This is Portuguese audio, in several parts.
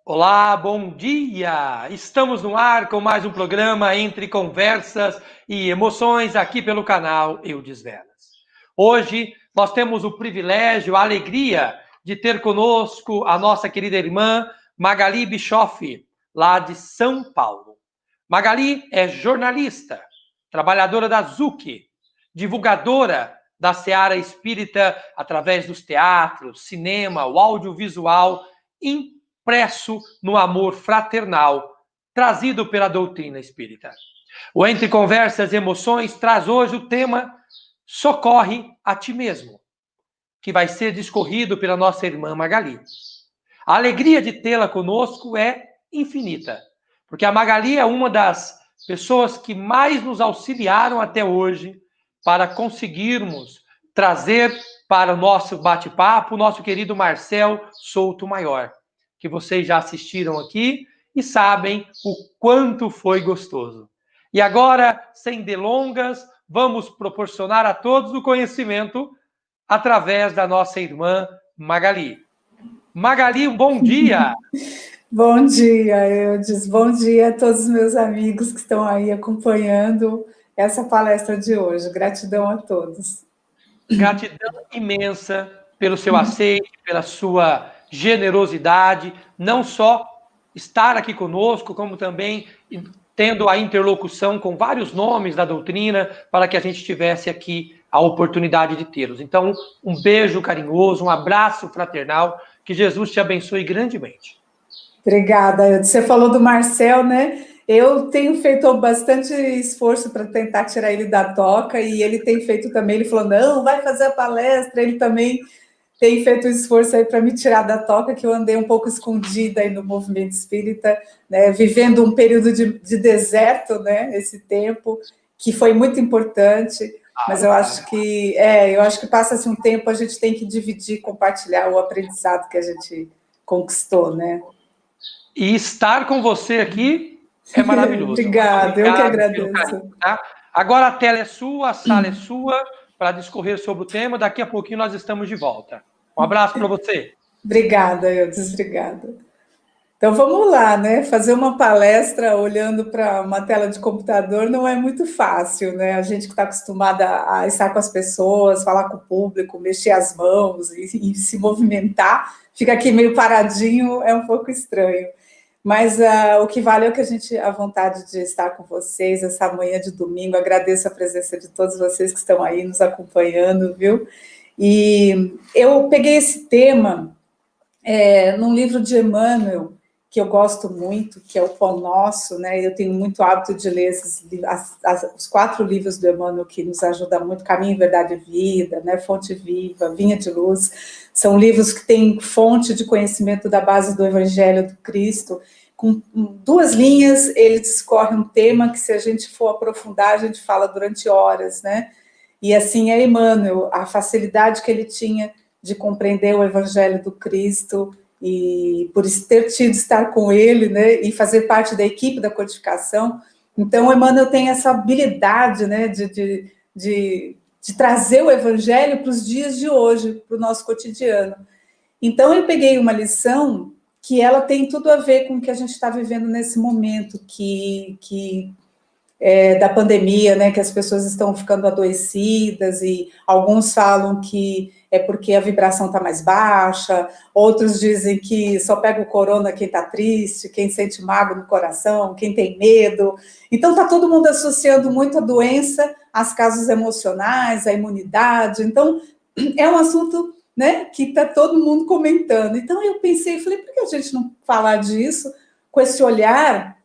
Olá, bom dia! Estamos no ar com mais um programa entre conversas e emoções aqui pelo canal Eudes Velas. Hoje nós temos o privilégio, a alegria de ter conosco a nossa querida irmã Magali Bischoff, lá de São Paulo. Magali é jornalista, trabalhadora da ZUC, divulgadora da seara espírita através dos teatros, cinema, o audiovisual, impresso no amor fraternal, trazido pela doutrina espírita. O Entre Conversas e Emoções traz hoje o tema Socorre a Ti Mesmo, que vai ser discorrido pela nossa irmã Magali. A alegria de tê-la conosco é infinita, porque a Magali é uma das pessoas que mais nos auxiliaram até hoje para conseguirmos trazer para o nosso bate-papo o nosso querido Marcel Souto Maior, que vocês já assistiram aqui e sabem o quanto foi gostoso. E agora, sem delongas, vamos proporcionar a todos o conhecimento através da nossa irmã Magali. Magali, um bom dia! Bom dia, Eudes. Bom dia a todos os meus amigos que estão aí acompanhando essa palestra de hoje. Gratidão a todos. Gratidão imensa pelo seu aceite, pela sua generosidade, não só estar aqui conosco, como também tendo a interlocução com vários nomes da doutrina, para que a gente tivesse aqui a oportunidade de tê-los. Então, um beijo carinhoso, um abraço fraternal, que Jesus te abençoe grandemente. Obrigada, Eudes. Você falou do Marcel, né? Eu tenho feito bastante esforço para tentar tirar ele da toca, e ele tem feito também, ele falou, não, vai fazer a palestra, ele também tem feito um esforço aí para me tirar da toca, que eu andei um pouco escondida aí no movimento espírita, né, vivendo um período de deserto, né, esse tempo, que foi muito importante, mas eu acho que passa-se um tempo, a gente tem que dividir, compartilhar o aprendizado que a gente conquistou, né. E estar com você aqui é maravilhoso. Obrigada, eu que agradeço. Carinho, tá? Agora a tela é sua, a sala é sua, para discorrer sobre o tema. Daqui a pouquinho nós estamos de volta. Um abraço para você. Obrigada, Eudes, obrigada. Então vamos lá, né? Fazer uma palestra olhando para uma tela de computador não é muito fácil, né? A gente que está acostumada a estar com as pessoas, falar com o público, mexer as mãos e se movimentar, fica aqui meio paradinho, é um pouco estranho. Mas o que vale é o que a vontade de estar com vocês essa manhã de domingo. Agradeço a presença de todos vocês que estão aí nos acompanhando, viu? E eu peguei esse tema num livro de Emmanuel, que eu gosto muito, que é o Pão Nosso, né? Eu tenho muito hábito de ler os 4 livros do Emmanuel que nos ajudam muito, Caminho, Verdade e Vida, né? Fonte Viva, Vinha de Luz, são livros que têm fonte de conhecimento da base do Evangelho do Cristo. Com 2 linhas, ele discorre um tema que, se a gente for aprofundar, a gente fala durante horas, né? E assim é Emmanuel, a facilidade que ele tinha de compreender o Evangelho do Cristo, e por ter tido estar com ele, né, e fazer parte da equipe da codificação. Então, o Emmanuel tem essa habilidade, né, de trazer o Evangelho para os dias de hoje, para o nosso cotidiano. Então, eu peguei uma lição que ela tem tudo a ver com o que a gente está vivendo nesse momento, da pandemia, né, que as pessoas estão ficando adoecidas, e alguns falam que é porque a vibração está mais baixa, outros dizem que só pega o corona quem está triste, quem sente mágoa no coração, quem tem medo. Então está todo mundo associando muito a doença às causas emocionais, à imunidade. Então é um assunto, né, que está todo mundo comentando. Então eu pensei, falei, por que a gente não falar disso com esse olhar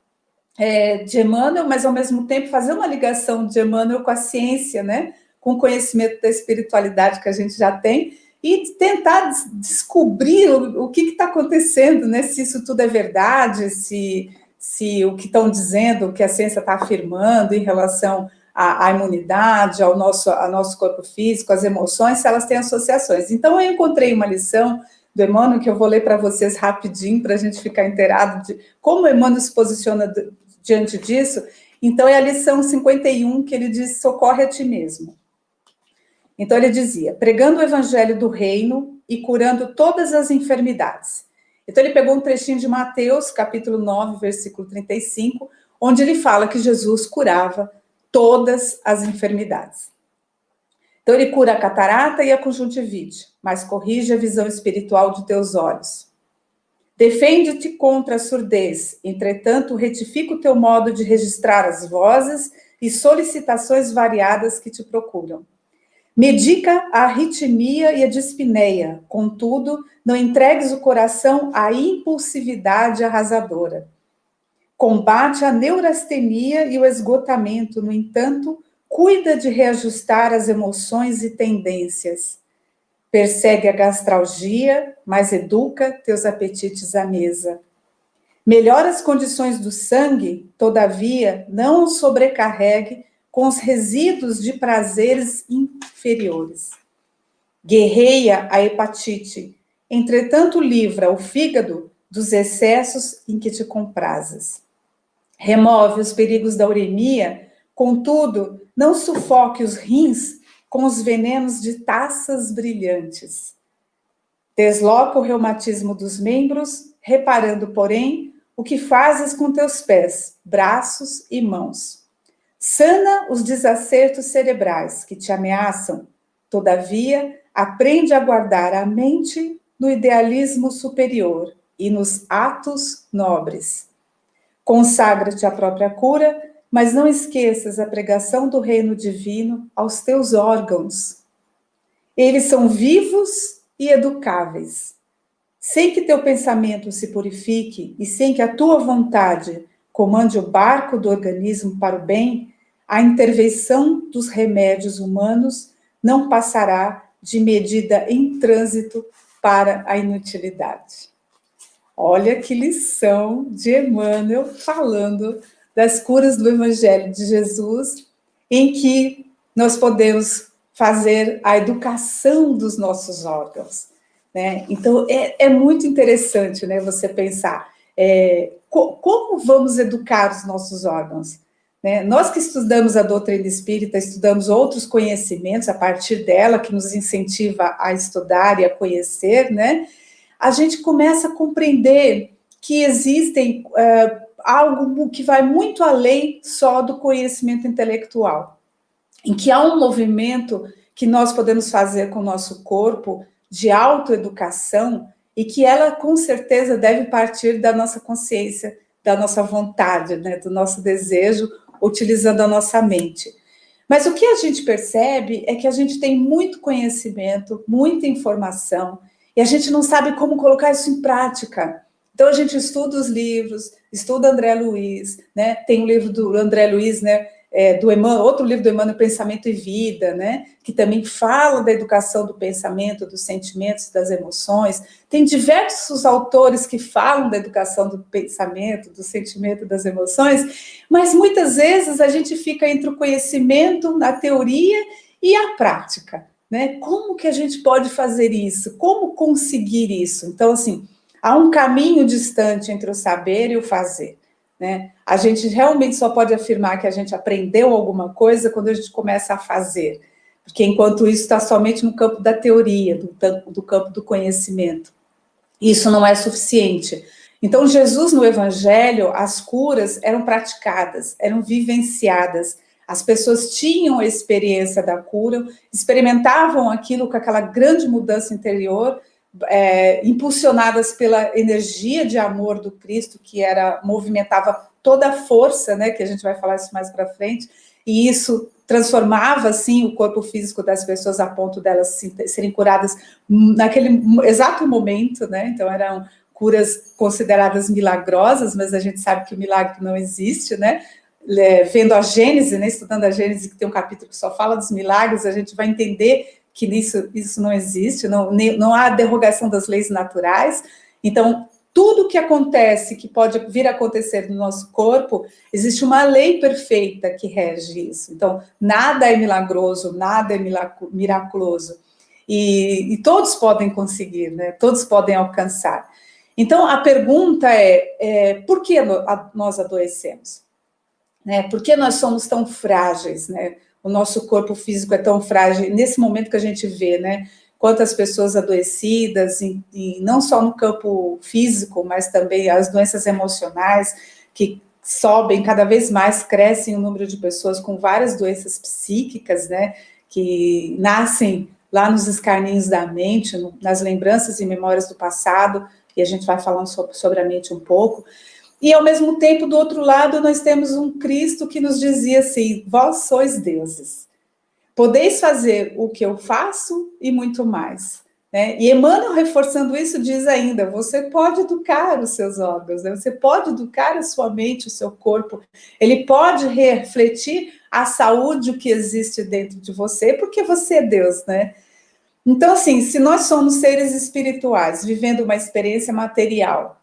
de Emmanuel, mas ao mesmo tempo fazer uma ligação de Emmanuel com a ciência, né? Com o conhecimento da espiritualidade que a gente já tem, e tentar descobrir o que está acontecendo, né? Se isso tudo é verdade, se o que estão dizendo, o que a ciência está afirmando em relação à imunidade, ao nosso corpo físico, às emoções, se elas têm associações. Então, eu encontrei uma lição do Emmanuel, que eu vou ler para vocês rapidinho, para a gente ficar inteirado de como o Emmanuel se posiciona diante disso. Então, é a lição 51, que ele diz: socorre a ti mesmo. Então, ele dizia: pregando o evangelho do reino e curando todas as enfermidades. Então, ele pegou um trechinho de Mateus, capítulo 9, versículo 35, onde ele fala que Jesus curava todas as enfermidades. Então, ele cura a catarata e a conjuntivite, mas corrige a visão espiritual de teus olhos. Defende-te contra a surdez, entretanto, retifica o teu modo de registrar as vozes e solicitações variadas que te procuram. Medica a arritmia e a dispneia, contudo, não entregues o coração à impulsividade arrasadora. Combate a neurastenia e o esgotamento, no entanto, cuida de reajustar as emoções e tendências. Persegue a gastralgia, mas educa teus apetites à mesa. Melhora as condições do sangue, todavia, não o sobrecarregue com os resíduos de prazeres inferiores. Guerreia a hepatite, entretanto livra o fígado dos excessos em que te comprazes. Remove os perigos da uremia, contudo, não sufoque os rins com os venenos de taças brilhantes. Desloca o reumatismo dos membros, reparando, porém, o que fazes com teus pés, braços e mãos. Sana os desacertos cerebrais que te ameaçam, todavia, aprende a guardar a mente no idealismo superior e nos atos nobres. Consagra-te à própria cura, mas não esqueças a pregação do reino divino aos teus órgãos. Eles são vivos e educáveis. Sem que teu pensamento se purifique e sem que a tua vontade comande o barco do organismo para o bem, a intervenção dos remédios humanos não passará de medida em trânsito para a inutilidade. Olha que lição de Emmanuel falando das curas do Evangelho de Jesus, em que nós podemos fazer a educação dos nossos órgãos, né? Então, é muito interessante, né, você pensar como vamos educar os nossos órgãos, né? Nós que estudamos a doutrina espírita, estudamos outros conhecimentos a partir dela, que nos incentiva a estudar e a conhecer, né? A gente começa a compreender que existem algo que vai muito além só do conhecimento intelectual, em que há um movimento que nós podemos fazer com o nosso corpo de autoeducação e que ela, com certeza, deve partir da nossa consciência, da nossa vontade, né, do nosso desejo, utilizando a nossa mente. Mas o que a gente percebe é que a gente tem muito conhecimento, muita informação, e a gente não sabe como colocar isso em prática. Então, a gente estuda os livros, estuda André Luiz, né? Tem um livro do André Luiz, né? Do Emmanuel, outro livro do Emmanuel, Pensamento e Vida, né? Que também fala da educação do pensamento, dos sentimentos, das emoções. Tem diversos autores que falam da educação do pensamento, do sentimento, das emoções, mas muitas vezes a gente fica entre o conhecimento, na teoria e a prática, né? Como que a gente pode fazer isso? Como conseguir isso? Então, assim, há um caminho distante entre o saber e o fazer, né? A gente realmente só pode afirmar que a gente aprendeu alguma coisa quando a gente começa a fazer, porque enquanto isso está somente no campo da teoria, do campo do conhecimento. Isso não é suficiente. Então, Jesus no Evangelho, as curas eram praticadas, eram vivenciadas. As pessoas tinham a experiência da cura, experimentavam aquilo com aquela grande mudança interior, impulsionadas pela energia de amor do Cristo, que movimentava toda a força, né, que a gente vai falar isso mais para frente, e isso transformava, assim, o corpo físico das pessoas a ponto delas serem curadas naquele exato momento, né? Então, eram curas consideradas milagrosas, mas a gente sabe que o milagre não existe, né? Vendo a Gênese, né, estudando a Gênese, que tem um capítulo que só fala dos milagres, a gente vai entender que isso não existe, não há derrogação das leis naturais. Então, tudo que acontece, que pode vir a acontecer no nosso corpo, existe uma lei perfeita que rege isso. Então, nada é milagroso, nada é miraculoso. E todos podem conseguir, né? Todos podem alcançar. Então, a pergunta por que nós adoecemos? Né? Por que nós somos tão frágeis, né? O nosso corpo físico é tão frágil. Nesse momento que a gente vê, né? Quantas pessoas adoecidas, e não só no campo físico, mas também as doenças emocionais, que sobem cada vez mais, crescem o número de pessoas com várias doenças psíquicas, né? Que nascem lá nos escarninhos da mente, nas lembranças e memórias do passado, e a gente vai falando sobre a mente um pouco. E, ao mesmo tempo, do outro lado, nós temos um Cristo que nos dizia assim, vós sois deuses, podeis fazer o que eu faço e muito mais. Né? E Emmanuel, reforçando isso, diz ainda, você pode educar os seus órgãos, né? Você pode educar a sua mente, o seu corpo, ele pode refletir a saúde, o que existe dentro de você, porque você é Deus, né? Então, assim, se nós somos seres espirituais, vivendo uma experiência material,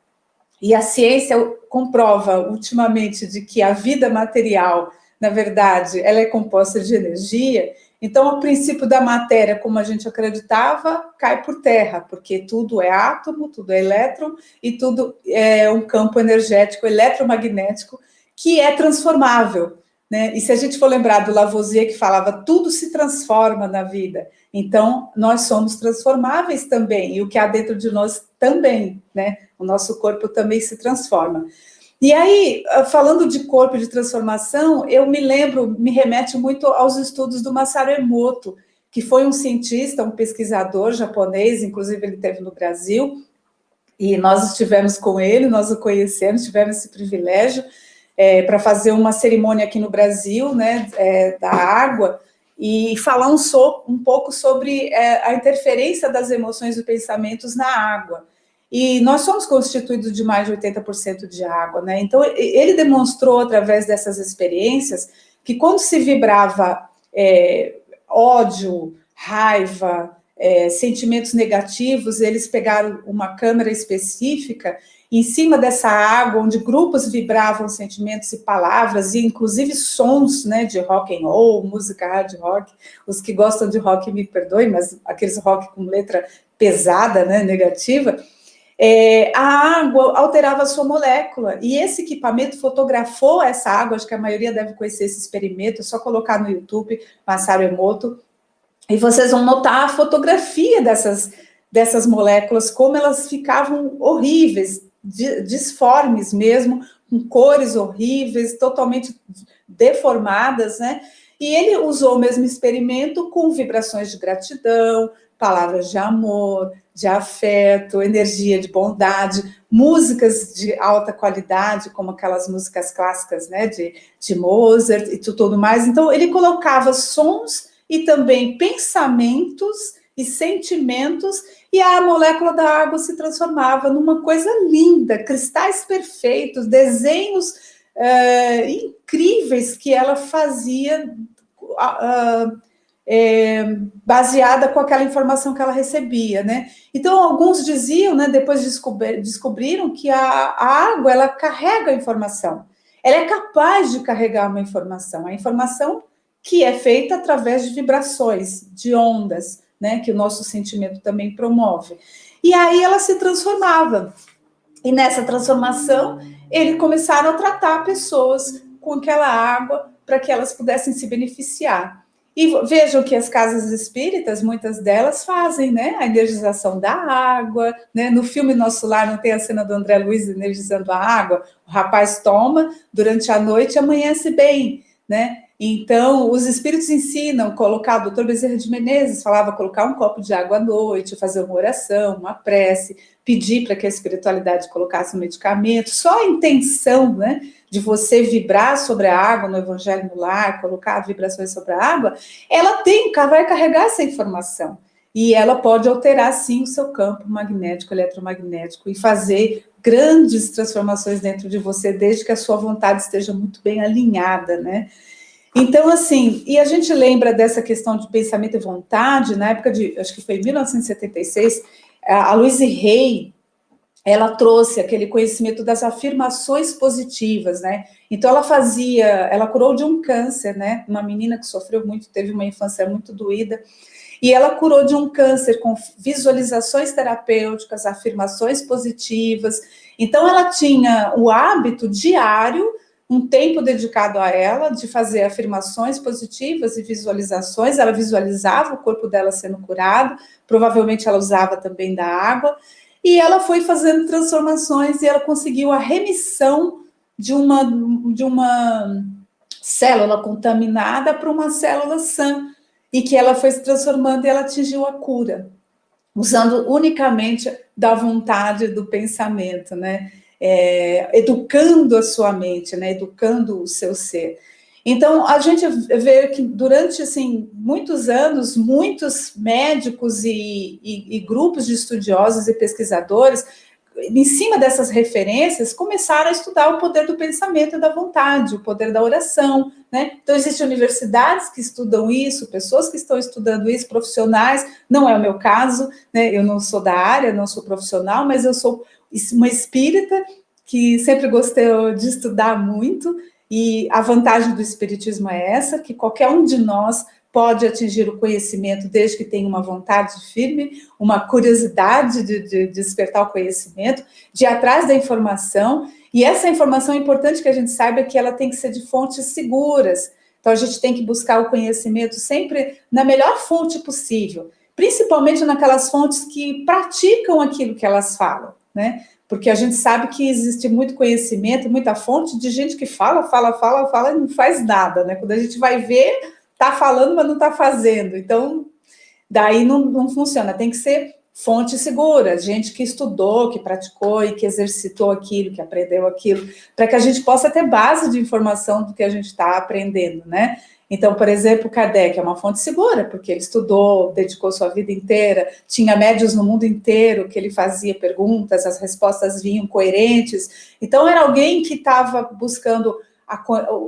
e a ciência comprova ultimamente de que a vida material, na verdade, ela é composta de energia, então o princípio da matéria, como a gente acreditava, cai por terra, porque tudo é átomo, tudo é elétron, e tudo é um campo energético, eletromagnético, que é transformável. Né? E se a gente for lembrar do Lavoisier, que falava, tudo se transforma na vida, então nós somos transformáveis também, e o que há dentro de nós também, né? O nosso corpo também se transforma. E aí, falando de corpo e de transformação, eu me remete muito aos estudos do Masaru Emoto, que foi um cientista, um pesquisador japonês, inclusive ele esteve no Brasil, e nós estivemos com ele, nós o conhecemos, tivemos esse privilégio, para fazer uma cerimônia aqui no Brasil, né, da água, e falar um pouco sobre a interferência das emoções e pensamentos na água. E nós somos constituídos de mais de 80% de água, né? Então, ele demonstrou, através dessas experiências, que quando se vibrava ódio, raiva, sentimentos negativos, eles pegaram uma câmera específica em cima dessa água, onde grupos vibravam sentimentos e palavras, e inclusive sons, né, de rock and roll, música hard rock. Os que gostam de rock me perdoem, mas aqueles rock com letra pesada, né, negativa, a água alterava a sua molécula, e esse equipamento fotografou essa água, acho que a maioria deve conhecer esse experimento, é só colocar no YouTube, Masaru Emoto, e vocês vão notar a fotografia dessas moléculas, como elas ficavam horríveis, disformes mesmo, com cores horríveis, totalmente deformadas, né? E ele usou o mesmo experimento com vibrações de gratidão, palavras de amor, de afeto, energia de bondade, músicas de alta qualidade, como aquelas músicas clássicas, né, de Mozart e tudo mais. Então, ele colocava sons e também pensamentos e sentimentos, e a molécula da água se transformava numa coisa linda, cristais perfeitos, desenhos incríveis que ela fazia baseada com aquela informação que ela recebia, né? Então, alguns diziam, né, depois descobriram que a água, ela carrega a informação, ela é capaz de carregar uma informação, a informação que é feita através de vibrações, de ondas, né, que o nosso sentimento também promove. E aí ela se transformava. E nessa transformação, eles começaram a tratar pessoas com aquela água para que elas pudessem se beneficiar. E vejam que as casas espíritas, muitas delas fazem, né, a energização da água, né? No filme Nosso Lar não tem a cena do André Luiz energizando a água, o rapaz toma durante a noite e amanhece bem, né? Então, os espíritos ensinam colocar, o doutor Bezerra de Menezes falava colocar um copo de água à noite, fazer uma oração, uma prece, pedir para que a espiritualidade colocasse um medicamento, só a intenção, né, de você vibrar sobre a água no Evangelho no Lar, colocar vibrações sobre a água, ela vai carregar essa informação. e ela pode alterar, sim, o seu campo magnético, eletromagnético, e fazer grandes transformações dentro de você, desde que a sua vontade esteja muito bem alinhada, né? Então, assim, e a gente lembra dessa questão de pensamento e vontade, na época de, acho que foi em 1976, a Louise Hay, ela trouxe aquele conhecimento das afirmações positivas, né? Então, ela curou de um câncer, né? Uma menina que sofreu muito, teve uma infância muito doída, e ela curou de um câncer com visualizações terapêuticas, afirmações positivas. Então, ela tinha o hábito diário, um tempo dedicado a ela, de fazer afirmações positivas e visualizações. Ela visualizava o corpo dela sendo curado, provavelmente ela usava também da água, e ela foi fazendo transformações e ela conseguiu a remissão de uma célula contaminada para uma célula sã, e que ela foi se transformando e ela atingiu a cura, usando unicamente da vontade, do pensamento, né? Educando a sua mente, né? Educando o seu ser. Então, a gente vê que durante, assim, muitos anos, muitos médicos e grupos de estudiosos e pesquisadores, em cima dessas referências, começaram a estudar o poder do pensamento e da vontade, o poder da oração, né? Então, existem universidades que estudam isso, pessoas que estão estudando isso, profissionais, não é o meu caso, né? Eu não sou da área, não sou profissional, mas eu sou uma espírita que sempre gostei de estudar muito, e a vantagem do espiritismo é essa, que qualquer um de nós pode atingir o conhecimento desde que tenha uma vontade firme, uma curiosidade de despertar o conhecimento, de ir atrás da informação, e essa informação é importante que a gente saiba que ela tem que ser de fontes seguras. Então, a gente tem que buscar o conhecimento sempre na melhor fonte possível, principalmente naquelas fontes que praticam aquilo que elas falam, né? Porque a gente sabe que existe muito conhecimento, muita fonte de gente que fala e não faz nada, né? Quando a gente vai ver, está falando, mas não está fazendo. Então, daí não funciona. Tem que ser fonte segura, gente que estudou, que praticou e que exercitou aquilo, que aprendeu aquilo, para que a gente possa ter base de informação do que a gente está aprendendo, né? Então, por exemplo, Kardec é uma fonte segura, porque ele estudou, dedicou sua vida inteira, tinha médiuns no mundo inteiro que ele fazia perguntas, as respostas vinham coerentes. Então, era alguém que estava buscando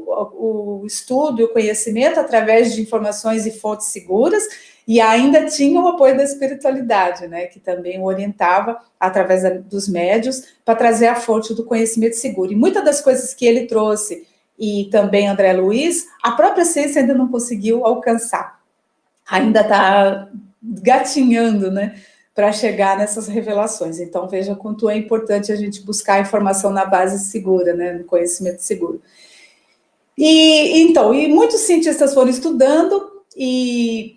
o estudo e o conhecimento através de informações e fontes seguras, e ainda tinha o apoio da espiritualidade, né, que também o orientava através dos médiuns para trazer a fonte do conhecimento seguro. E muitas das coisas que ele trouxe, e também André Luiz, a própria ciência ainda não conseguiu alcançar. Ainda está gatinhando, né, para chegar nessas revelações. Então, veja quanto é importante a gente buscar a informação na base segura, né, no conhecimento seguro. E muitos cientistas foram estudando, e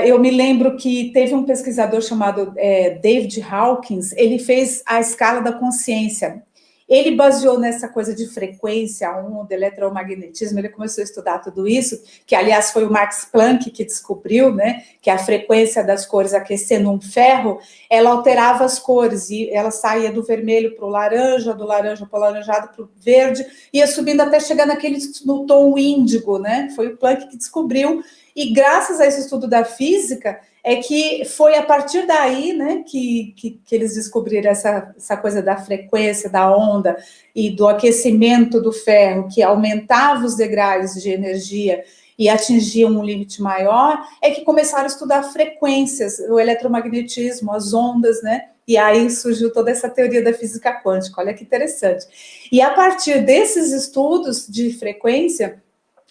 eu me lembro que teve um pesquisador chamado David Hawkins, ele fez a escala da consciência. Ele baseou nessa coisa de frequência, onda, eletromagnetismo, ele começou a estudar tudo isso, que, aliás, foi o Max Planck que descobriu, né, que a frequência das cores aquecendo um ferro, ela alterava as cores, e ela saía do vermelho para o laranja, do laranja para o alaranjado, para o verde, ia subindo até chegar no tom índigo, né, foi o Planck que descobriu, e graças a esse estudo da física, é que foi a partir daí, né, que eles descobriram essa coisa da frequência, da onda e do aquecimento do ferro, que aumentava os degraus de energia e atingia um limite maior, é que começaram a estudar frequências, o eletromagnetismo, as ondas, né, e aí surgiu toda essa teoria da física quântica, olha que interessante. E a partir desses estudos de frequência,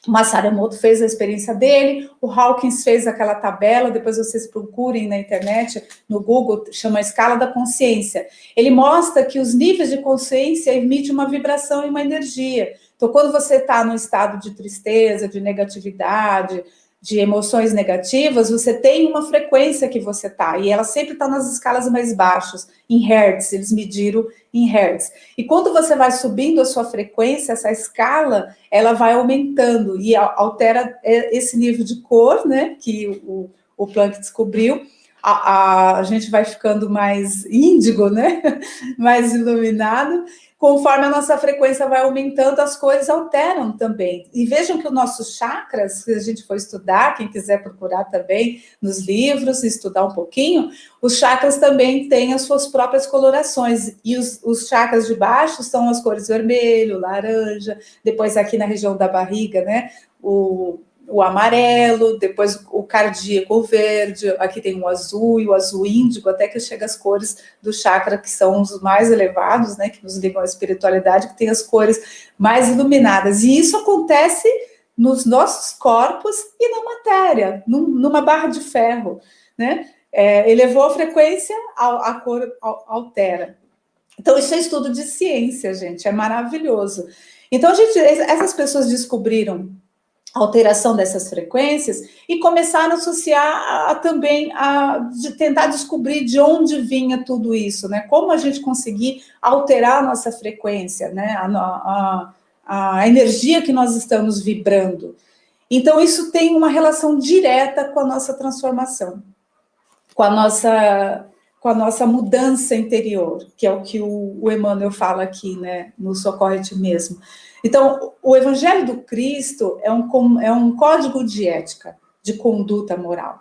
o Masaru Emoto fez a experiência dele, o Hawkins fez aquela tabela, depois vocês procurem na internet, no Google, chama Escala da Consciência. Ele mostra que os níveis de consciência emitem uma vibração e uma energia. Então, quando você está num estado de tristeza, de negatividade, de emoções negativas, você tem uma frequência que você está, e ela sempre está nas escalas mais baixas, em hertz, eles mediram em hertz. E quando você vai subindo a sua frequência, essa escala, ela vai aumentando e altera esse nível de cor, né, que o Planck descobriu, a gente vai ficando mais índigo, né? Mais iluminado. Conforme a nossa frequência vai aumentando, as cores alteram também. E vejam que os nossos chakras, se a gente for estudar, quem quiser procurar também nos livros, estudar um pouquinho, os chakras também têm as suas próprias colorações. E os chakras de baixo são as cores vermelho, laranja, depois aqui na região da barriga, né? O amarelo, depois o cardíaco, o verde, aqui tem o azul e o azul índigo, até que chega as cores do chakra, que são os mais elevados, né, que nos ligam à espiritualidade, que tem as cores mais iluminadas. E isso acontece nos nossos corpos e na matéria, numa barra de ferro, né? Elevou a frequência, a cor altera. Então, isso é estudo de ciência, gente, é maravilhoso. Então, essas pessoas descobriram a alteração dessas frequências e começaram a associar também de tentar descobrir de onde vinha tudo isso, né? Como a gente conseguir alterar a nossa frequência, né? A energia que nós estamos vibrando. Então, isso tem uma relação direta com a nossa transformação, com a nossa mudança interior, que é o que o Emmanuel fala aqui, né? No Socorre a Ti Mesmo. Então, o Evangelho do Cristo é um código de ética, de conduta moral.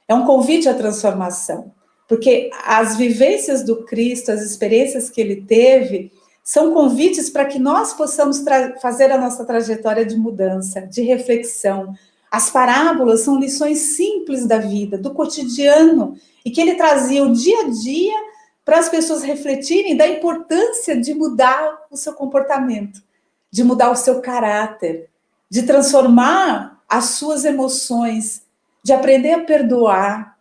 É um convite à transformação, porque as vivências do Cristo, as experiências que ele teve, são convites para que nós possamos fazer a nossa trajetória de mudança, de reflexão. As parábolas são lições simples da vida, do cotidiano, e que ele trazia o dia a dia para as pessoas refletirem da importância de mudar o seu comportamento, de mudar o seu caráter, de transformar as suas emoções, de aprender a perdoar,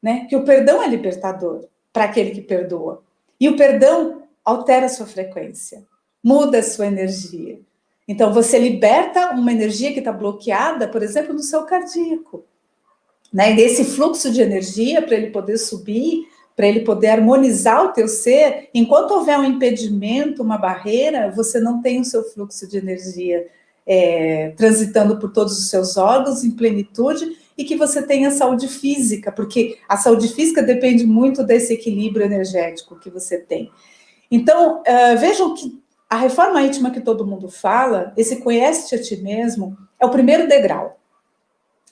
né? Que o perdão é libertador para aquele que perdoa. E o perdão altera a sua frequência, muda a sua energia. Então, você liberta uma energia que está bloqueada, por exemplo, no seu cardíaco, né? E nesse fluxo de energia, para ele poder subir, para ele poder harmonizar o teu ser, enquanto houver um impedimento, uma barreira, você não tem o seu fluxo de energia transitando por todos os seus órgãos em plenitude e que você tenha saúde física, porque a saúde física depende muito desse equilíbrio energético que você tem. Então, vejam que a reforma íntima que todo mundo fala, esse conhece-te a ti mesmo, é o primeiro degrau,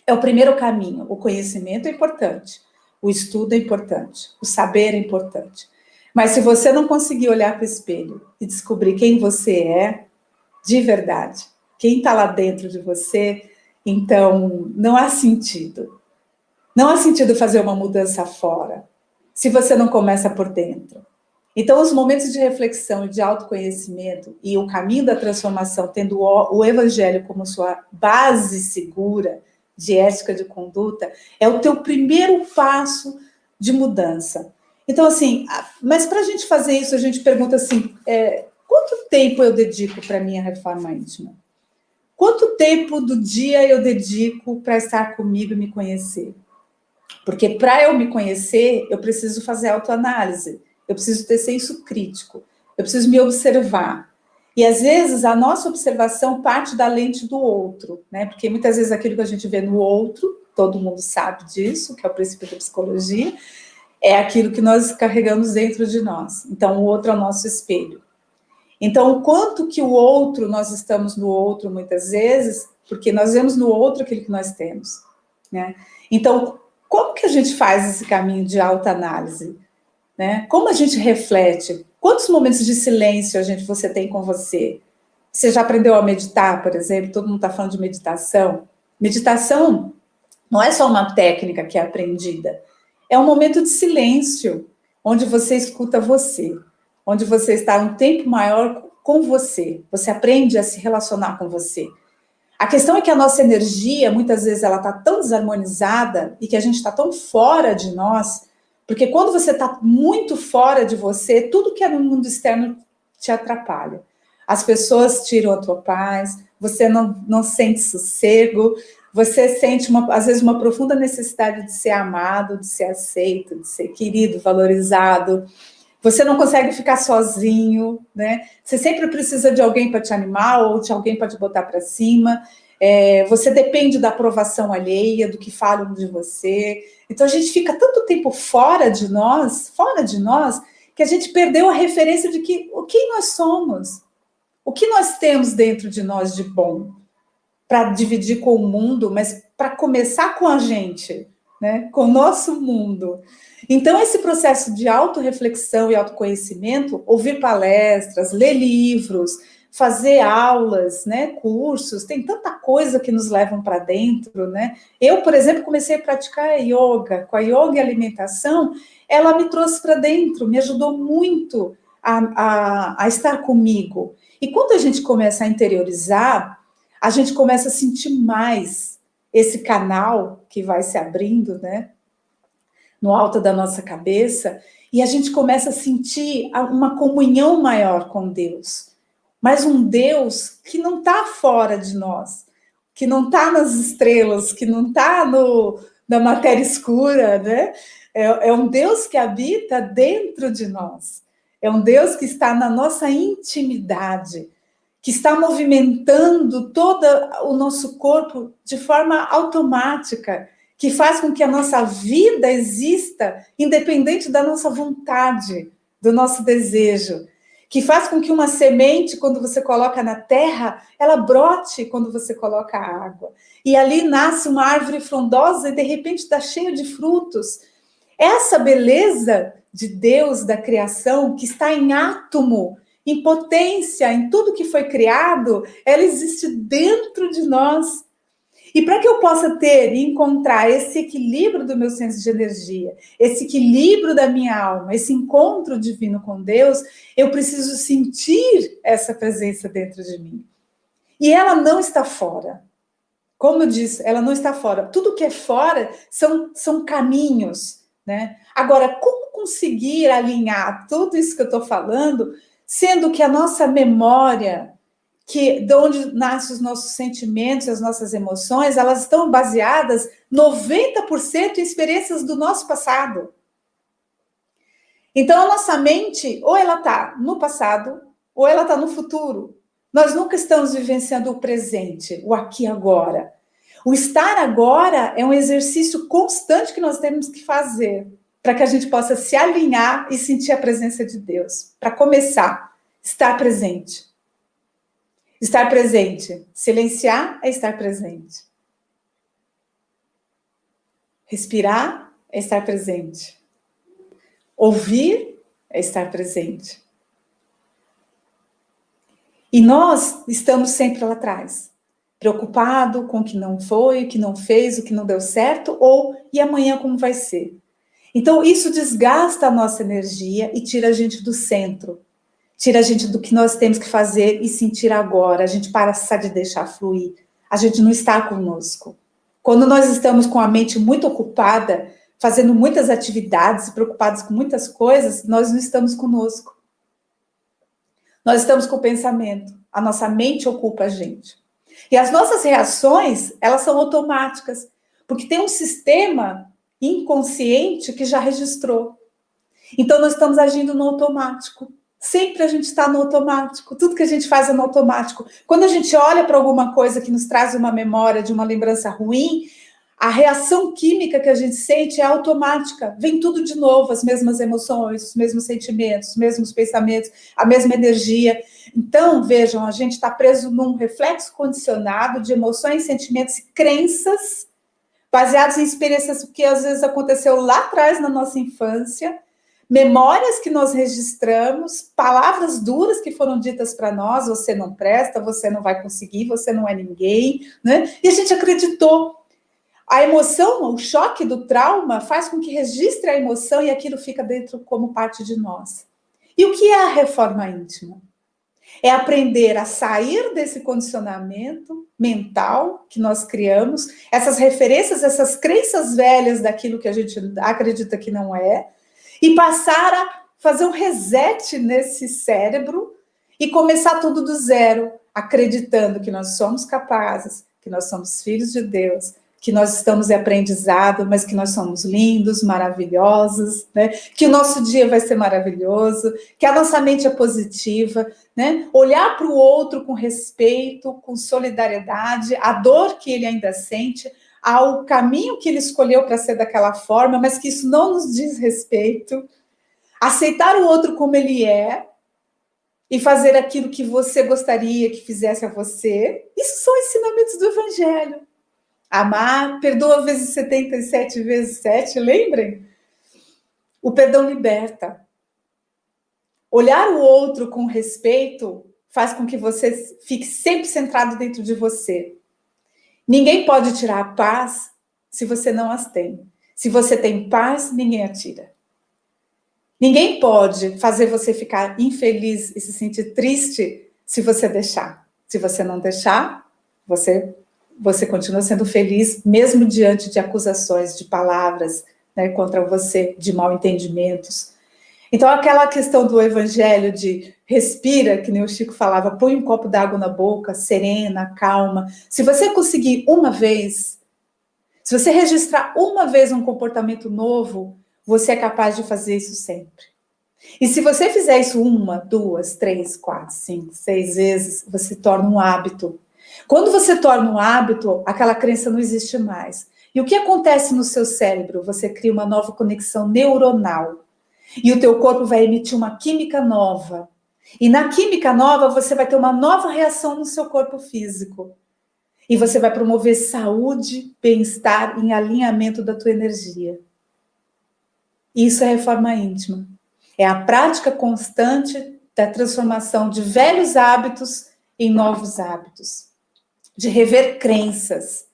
é o primeiro caminho. O conhecimento é importante. O estudo é importante, o saber é importante. Mas se você não conseguir olhar para o espelho e descobrir quem você é, de verdade, quem está lá dentro de você, então não há sentido. Não há sentido fazer uma mudança fora, se você não começa por dentro. Então, os momentos de reflexão e de autoconhecimento e o caminho da transformação, tendo o Evangelho como sua base segura, de ética de conduta, é o teu primeiro passo de mudança. Então, assim, mas para a gente fazer isso, a gente pergunta assim, quanto tempo eu dedico para a minha reforma íntima? Quanto tempo do dia eu dedico para estar comigo e me conhecer? Porque para eu me conhecer, eu preciso fazer autoanálise, eu preciso ter senso crítico, eu preciso me observar. E, às vezes, a nossa observação parte da lente do outro, né? Porque, muitas vezes, aquilo que a gente vê no outro, todo mundo sabe disso, que é o princípio da psicologia, é aquilo que nós carregamos dentro de nós. Então, o outro é o nosso espelho. Então, o quanto que o outro, nós estamos no outro, muitas vezes, porque nós vemos no outro aquilo que nós temos, né? Então, como que a gente faz esse caminho de autoanálise, né? Como a gente reflete? Quantos momentos de silêncio você tem com você? Você já aprendeu a meditar, por exemplo? Todo mundo está falando de meditação. Meditação não é só uma técnica que é aprendida. É um momento de silêncio, onde você escuta você, onde você está um tempo maior com você. Você aprende a se relacionar com você. A questão é que a nossa energia, muitas vezes, ela está tão desarmonizada e que a gente está tão fora de nós. Porque quando você está muito fora de você, tudo que é no mundo externo te atrapalha. As pessoas tiram a tua paz, você não sente sossego, você sente, às vezes, uma profunda necessidade de ser amado, de ser aceito, de ser querido, valorizado. Você não consegue ficar sozinho, né? Você sempre precisa de alguém para te animar ou de alguém para te botar para cima. Você depende da aprovação alheia, do que falam de você. Então a gente fica tanto tempo fora de nós, que a gente perdeu a referência de quem nós somos, o que nós temos dentro de nós de bom, para dividir com o mundo, mas para começar com a gente, né? Com o nosso mundo. Então, esse processo de autorreflexão e autoconhecimento, ouvir palestras, ler livros, fazer aulas, né, cursos, tem tanta coisa que nos levam para dentro, né? Eu, por exemplo, comecei a praticar yoga. Com a yoga e alimentação, ela me trouxe para dentro, me ajudou muito a estar comigo. E quando a gente começa a interiorizar, a gente começa a sentir mais esse canal que vai se abrindo, né, no alto da nossa cabeça, e a gente começa a sentir uma comunhão maior com Deus. Mas um Deus que não está fora de nós, que não está nas estrelas, que não está na matéria escura, né? É um Deus que habita dentro de nós. É um Deus que está na nossa intimidade, que está movimentando todo o nosso corpo de forma automática, que faz com que a nossa vida exista independente da nossa vontade, do nosso desejo, que faz com que uma semente, quando você coloca na terra, ela brote quando você coloca água. E ali nasce uma árvore frondosa e, de repente, está cheia de frutos. Essa beleza de Deus, da criação, que está em átomo, em potência, em tudo que foi criado, ela existe dentro de nós. E para que eu possa ter e encontrar esse equilíbrio do meu senso de energia, esse equilíbrio da minha alma, esse encontro divino com Deus, eu preciso sentir essa presença dentro de mim. E ela não está fora. Como eu disse, ela não está fora. Tudo que é fora são caminhos, né? Agora, como conseguir alinhar tudo isso que eu estou falando, sendo que a nossa memória, de onde nascem os nossos sentimentos, as nossas emoções, elas estão baseadas 90% em experiências do nosso passado. Então, a nossa mente, ou ela está no passado, ou ela está no futuro. Nós nunca estamos vivenciando o presente, o aqui e agora. O estar agora é um exercício constante que nós temos que fazer para que a gente possa se alinhar e sentir a presença de Deus. Para começar, estar presente. Estar presente. Silenciar é estar presente. Respirar é estar presente. Ouvir é estar presente. E nós estamos sempre lá atrás, preocupado com o que não foi, o que não fez, o que não deu certo, ou e amanhã como vai ser. Então, isso desgasta a nossa energia e tira a gente do centro. Tira a gente do que nós temos que fazer e sentir agora. A gente para de deixar fluir. A gente não está conosco. Quando nós estamos com a mente muito ocupada, fazendo muitas atividades, preocupados com muitas coisas, nós não estamos conosco. Nós estamos com o pensamento. A nossa mente ocupa a gente. E as nossas reações, elas são automáticas. Porque tem um sistema inconsciente que já registrou. Então, nós estamos agindo no automático. Sempre a gente está no automático, tudo que a gente faz é no automático. Quando a gente olha para alguma coisa que nos traz uma memória de uma lembrança ruim, a reação química que a gente sente é automática. Vem tudo de novo, as mesmas emoções, os mesmos sentimentos, os mesmos pensamentos, a mesma energia. Então, vejam, a gente está preso num reflexo condicionado de emoções, sentimentos e crenças baseados em experiências que às vezes aconteceu lá atrás na nossa infância, memórias que nós registramos, palavras duras que foram ditas para nós, você não presta, você não vai conseguir, você não é ninguém, né? E a gente acreditou. A emoção, o choque do trauma faz com que registre a emoção e aquilo fica dentro como parte de nós. E o que é a reforma íntima? É aprender a sair desse condicionamento mental que nós criamos, essas referências, essas crenças velhas daquilo que a gente acredita que não é, e passar a fazer um reset nesse cérebro e começar tudo do zero, acreditando que nós somos capazes, que nós somos filhos de Deus, que nós estamos em aprendizado, mas que nós somos lindos, maravilhosos, né? Que o nosso dia vai ser maravilhoso, que a nossa mente é positiva, né? Olhar para o outro com respeito, com solidariedade, a dor que ele ainda sente, ao caminho que ele escolheu para ser daquela forma, mas que isso não nos diz respeito. Aceitar o outro como ele é e fazer aquilo que você gostaria que fizesse a você. Isso são ensinamentos do Evangelho. Amar, perdoa vezes 77 vezes 7, lembrem? O perdão liberta. Olhar o outro com respeito faz com que você fique sempre centrado dentro de você. Ninguém pode tirar a paz se você não as tem. Se você tem paz, ninguém a tira. Ninguém pode fazer você ficar infeliz e se sentir triste se você deixar. Se você não deixar, você continua sendo feliz, mesmo diante de acusações, de palavras, né, contra você, de mal entendimentos. Então, aquela questão do evangelho de respira, que nem o Chico falava, põe um copo d'água na boca, serena, calma. Se você conseguir uma vez, se você registrar uma vez um comportamento novo, você é capaz de fazer isso sempre. E se você fizer isso 1, 2, 3, 4, 5, 6 vezes, você torna um hábito. Quando você torna um hábito, aquela crença não existe mais. E o que acontece no seu cérebro? Você cria uma nova conexão neuronal. E o teu corpo vai emitir uma química nova. E na química nova, você vai ter uma nova reação no seu corpo físico. E você vai promover saúde, bem-estar em alinhamento da tua energia. Isso é reforma íntima. É a prática constante da transformação de velhos hábitos em novos hábitos. De rever crenças.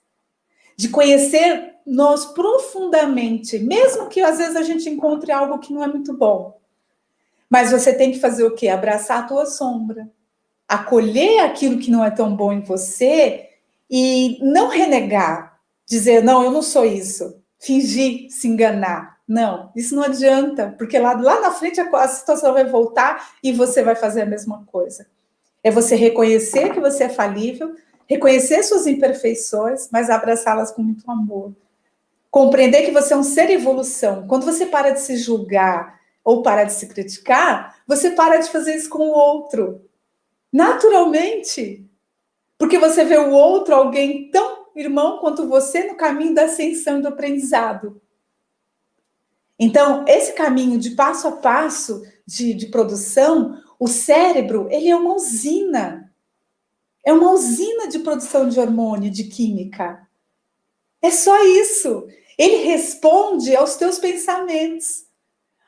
De conhecer nós profundamente, mesmo que às vezes a gente encontre algo que não é muito bom. Mas você tem que fazer o quê? Abraçar a tua sombra. Acolher aquilo que não é tão bom em você e não renegar. Dizer, não, eu não sou isso. Fingir, se enganar. Não, isso não adianta, porque lá na frente a situação vai voltar e você vai fazer a mesma coisa. É você reconhecer que você é falível, reconhecer suas imperfeições, mas abraçá-las com muito amor. Compreender que você é um ser em evolução. Quando você para de se julgar ou para de se criticar, você para de fazer isso com o outro. Naturalmente. Porque você vê o outro, alguém tão irmão quanto você, no caminho da ascensão e do aprendizado. Então, esse caminho de passo a passo de produção, o cérebro, ele é uma usina. É uma usina de produção de hormônio, de química. É só isso. Ele responde aos teus pensamentos,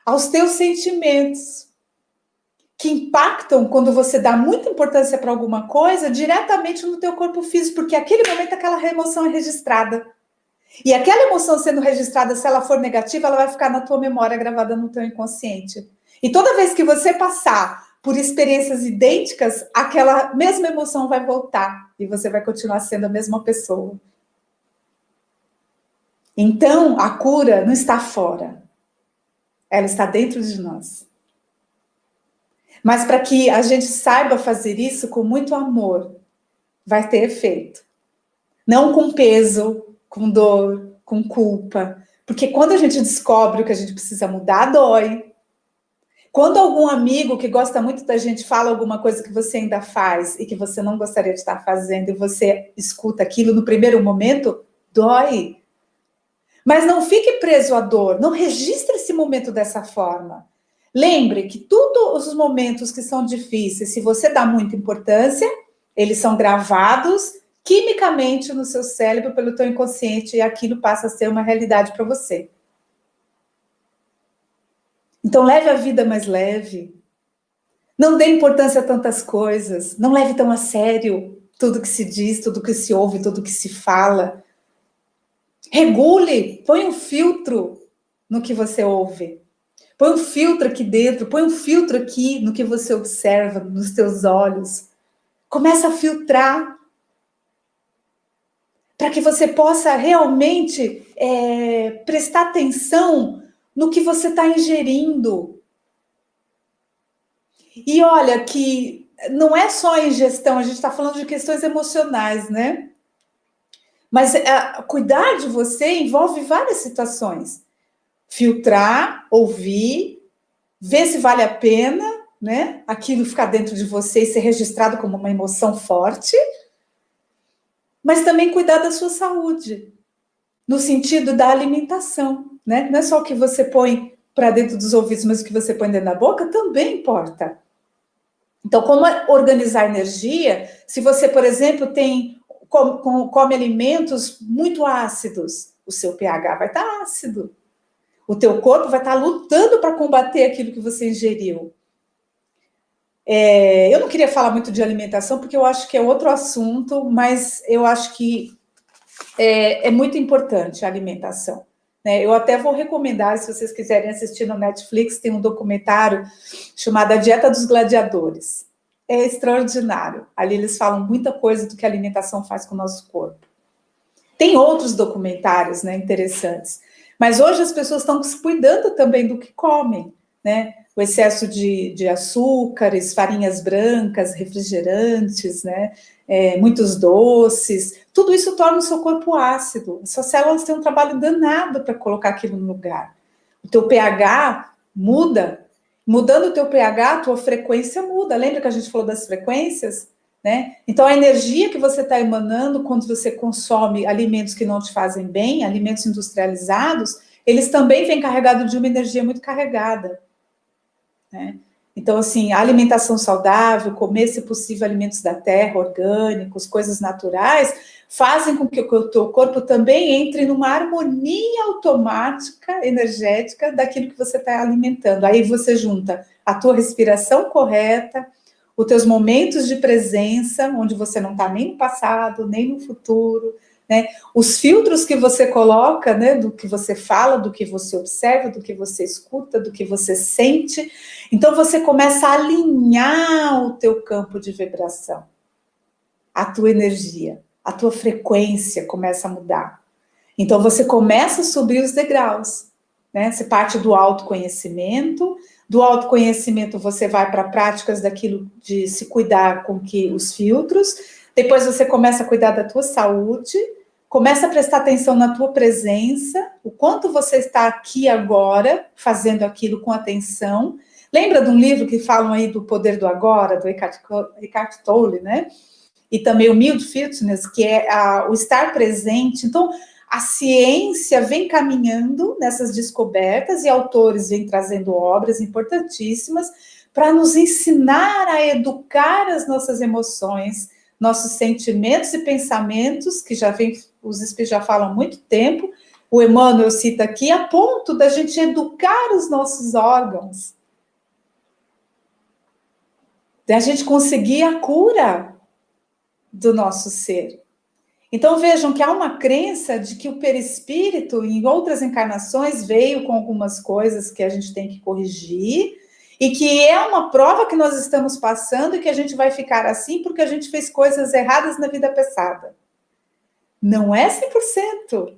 aos teus sentimentos, que impactam quando você dá muita importância para alguma coisa diretamente no teu corpo físico, porque naquele momento aquela emoção é registrada. E aquela emoção sendo registrada, se ela for negativa, ela vai ficar na tua memória, gravada no teu inconsciente. E toda vez que você passar por experiências idênticas, aquela mesma emoção vai voltar e você vai continuar sendo a mesma pessoa. Então, a cura não está fora. Ela está dentro de nós. Mas para que a gente saiba fazer isso com muito amor, vai ter efeito. Não com peso, com dor, com culpa. Porque quando a gente descobre o que a gente precisa mudar, dói. Quando algum amigo que gosta muito da gente fala alguma coisa que você ainda faz e que você não gostaria de estar fazendo e você escuta aquilo no primeiro momento, dói. Mas não fique preso à dor, não registre esse momento dessa forma. Lembre que todos os momentos que são difíceis, se você dá muita importância, eles são gravados quimicamente no seu cérebro pelo teu inconsciente e aquilo passa a ser uma realidade para você. Então leve a vida mais leve. Não dê importância a tantas coisas. Não leve tão a sério tudo que se diz, tudo que se ouve, tudo que se fala. Regule, põe um filtro no que você ouve. Põe um filtro aqui dentro, põe um filtro aqui no que você observa, nos teus olhos. Começa a filtrar para que você possa realmente prestar atenção no que você está ingerindo. E olha que não é só a ingestão, a gente está falando de questões emocionais, né? Mas cuidar de você envolve várias situações. Filtrar, ouvir, ver se vale a pena, né? Aquilo ficar dentro de você e ser registrado como uma emoção forte, mas também cuidar da sua saúde, no sentido da alimentação, né? Não é só o que você põe para dentro dos ouvidos, mas o que você põe dentro da boca também importa. Então, como organizar a energia? Se você, por exemplo, come alimentos muito ácidos, o seu pH vai estar ácido. O teu corpo vai estar lutando para combater aquilo que você ingeriu. Eu não queria falar muito de alimentação, porque eu acho que é outro assunto, mas eu acho que é muito importante a alimentação. Né? Eu até vou recomendar, se vocês quiserem assistir no Netflix, tem um documentário chamado A Dieta dos Gladiadores. É extraordinário. Ali eles falam muita coisa do que a alimentação faz com o nosso corpo. Tem outros documentários, né, interessantes. Mas hoje as pessoas estão se cuidando também do que comem, né? O excesso de açúcares, farinhas brancas, refrigerantes, né? Muitos doces, tudo isso torna o seu corpo ácido. As suas células têm um trabalho danado para colocar aquilo no lugar. O teu pH muda. Mudando o teu pH, a tua frequência muda. Lembra que a gente falou das frequências? Né? Então, a energia que você está emanando quando você consome alimentos que não te fazem bem, alimentos industrializados, eles também vêm carregados de uma energia muito carregada. Né? Então, assim, a alimentação saudável, comer, se possível, alimentos da terra, orgânicos, coisas naturais, fazem com que o teu corpo também entre numa harmonia automática, energética, daquilo que você está alimentando. Aí você junta a tua respiração correta, os teus momentos de presença, onde você não está nem no passado, nem no futuro, né? Os filtros que você coloca, né? Do que você fala, do que você observa, do que você escuta, do que você sente. Então, você começa a alinhar o teu campo de vibração, a tua energia, a tua frequência começa a mudar. Então, você começa a subir os degraus, né? Você parte do autoconhecimento. Do autoconhecimento, você vai para práticas daquilo de se cuidar com que os filtros. Depois você começa a cuidar da tua saúde, começa a prestar atenção na tua presença, o quanto você está aqui agora, fazendo aquilo com atenção. Lembra de um livro que falam aí do poder do agora, do Eckhart Tolle, né? E também o Mindfulness, que é o estar presente. Então, a ciência vem caminhando nessas descobertas e autores vêm trazendo obras importantíssimas para nos ensinar a educar as nossas emoções, nossos sentimentos e pensamentos, que os espíritos já falam há muito tempo, o Emmanuel cita aqui, a ponto da gente educar os nossos órgãos, da gente conseguir a cura do nosso ser. Então, vejam que há uma crença de que o perispírito, em outras encarnações, veio com algumas coisas que a gente tem que corrigir, e que é uma prova que nós estamos passando e que a gente vai ficar assim porque a gente fez coisas erradas na vida passada. Não é 100%.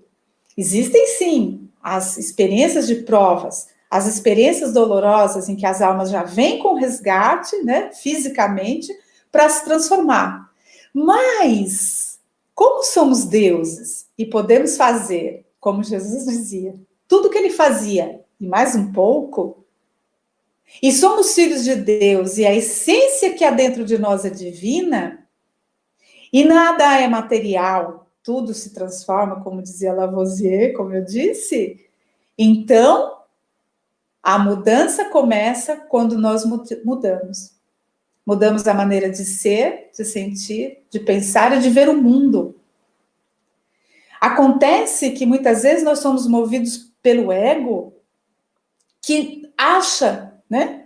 Existem, sim, as experiências de provas, as experiências dolorosas em que as almas já vêm com resgate, né, fisicamente, para se transformar. Mas, como somos deuses e podemos fazer, como Jesus dizia, tudo que ele fazia e mais um pouco, e somos filhos de Deus, e a essência que há dentro de nós é divina, e nada é material, tudo se transforma, como dizia Lavoisier, como eu disse. Então, a mudança começa quando nós mudamos. Mudamos a maneira de ser, de sentir, de pensar e de ver o mundo. Acontece que muitas vezes nós somos movidos pelo ego, que acha, né,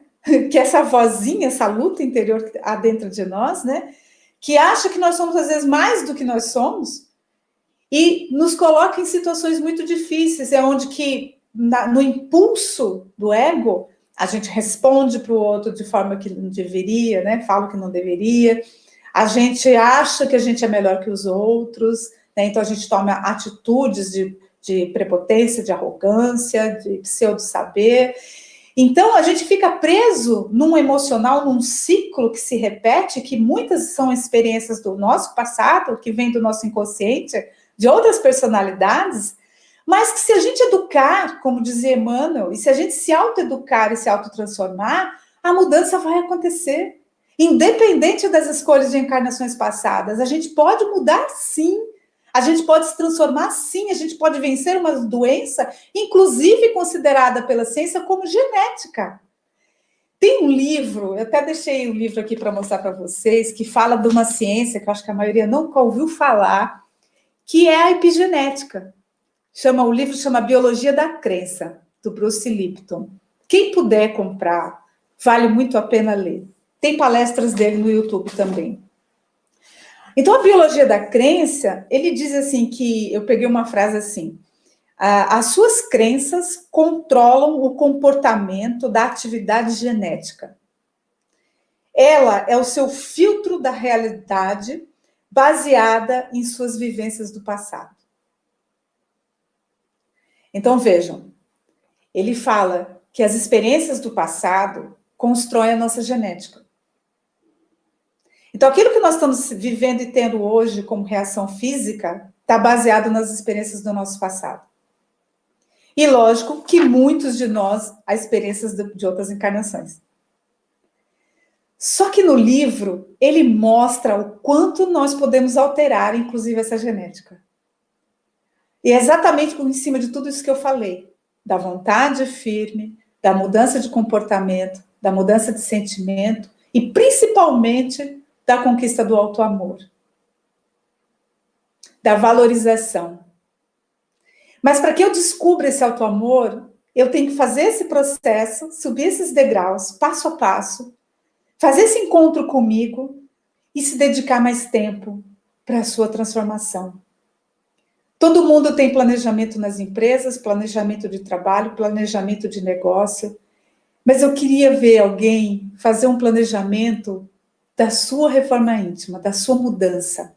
que essa vozinha, essa luta interior que há dentro de nós, né, que acha que nós somos às vezes mais do que nós somos e nos coloca em situações muito difíceis, é onde que no impulso do ego a gente responde para o outro de forma que não deveria, né, fala que não deveria, a gente acha que a gente é melhor que os outros, né, então a gente toma atitudes de prepotência, de arrogância, de pseudo-saber. Então, a gente fica preso num emocional, num ciclo que se repete, que muitas são experiências do nosso passado, que vem do nosso inconsciente, de outras personalidades, mas que se a gente educar, como dizia Emmanuel, e se a gente se autoeducar e se autotransformar, a mudança vai acontecer. Independente das escolhas de encarnações passadas, a gente pode mudar sim, a gente pode se transformar sim, a gente pode vencer uma doença, inclusive considerada pela ciência como genética. Tem um livro, eu até deixei o livro aqui para mostrar para vocês, que fala de uma ciência que eu acho que a maioria nunca ouviu falar, que é a epigenética. O livro chama Biologia da Crença, do Bruce Lipton. Quem puder comprar, vale muito a pena ler. Tem palestras dele no YouTube também. Então, a biologia da crença, ele diz assim que, eu peguei uma frase assim, as suas crenças controlam o comportamento da atividade genética. Ela é o seu filtro da realidade baseada em suas vivências do passado. Então, vejam, ele fala que as experiências do passado constroem a nossa genética. Então, aquilo que nós estamos vivendo e tendo hoje como reação física está baseado nas experiências do nosso passado. E lógico que muitos de nós, as experiências de outras encarnações. Só que no livro, ele mostra o quanto nós podemos alterar, inclusive, essa genética. E é exatamente em cima de tudo isso que eu falei, da vontade firme, da mudança de comportamento, da mudança de sentimento e, principalmente, da conquista do auto-amor, da valorização. Mas para que eu descubra esse auto-amor, eu tenho que fazer esse processo, subir esses degraus, passo a passo, fazer esse encontro comigo e se dedicar mais tempo para a sua transformação. Todo mundo tem planejamento nas empresas, planejamento de trabalho, planejamento de negócio, mas eu queria ver alguém fazer um planejamento da sua reforma íntima, da sua mudança.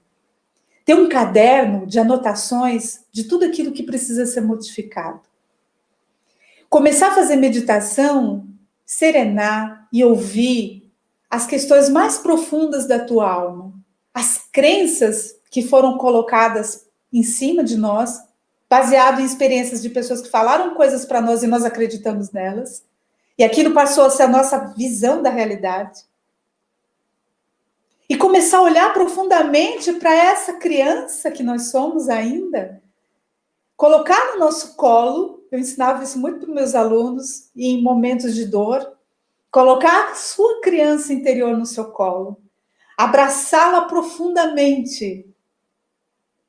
Ter um caderno de anotações de tudo aquilo que precisa ser modificado. Começar a fazer meditação, serenar e ouvir as questões mais profundas da tua alma, as crenças que foram colocadas em cima de nós, baseado em experiências de pessoas que falaram coisas para nós e nós acreditamos nelas, e aquilo passou a ser a nossa visão da realidade. E começar a olhar profundamente para essa criança que nós somos ainda, colocar no nosso colo, eu ensinava isso muito para os meus alunos, e em momentos de dor, colocar a sua criança interior no seu colo, abraçá-la profundamente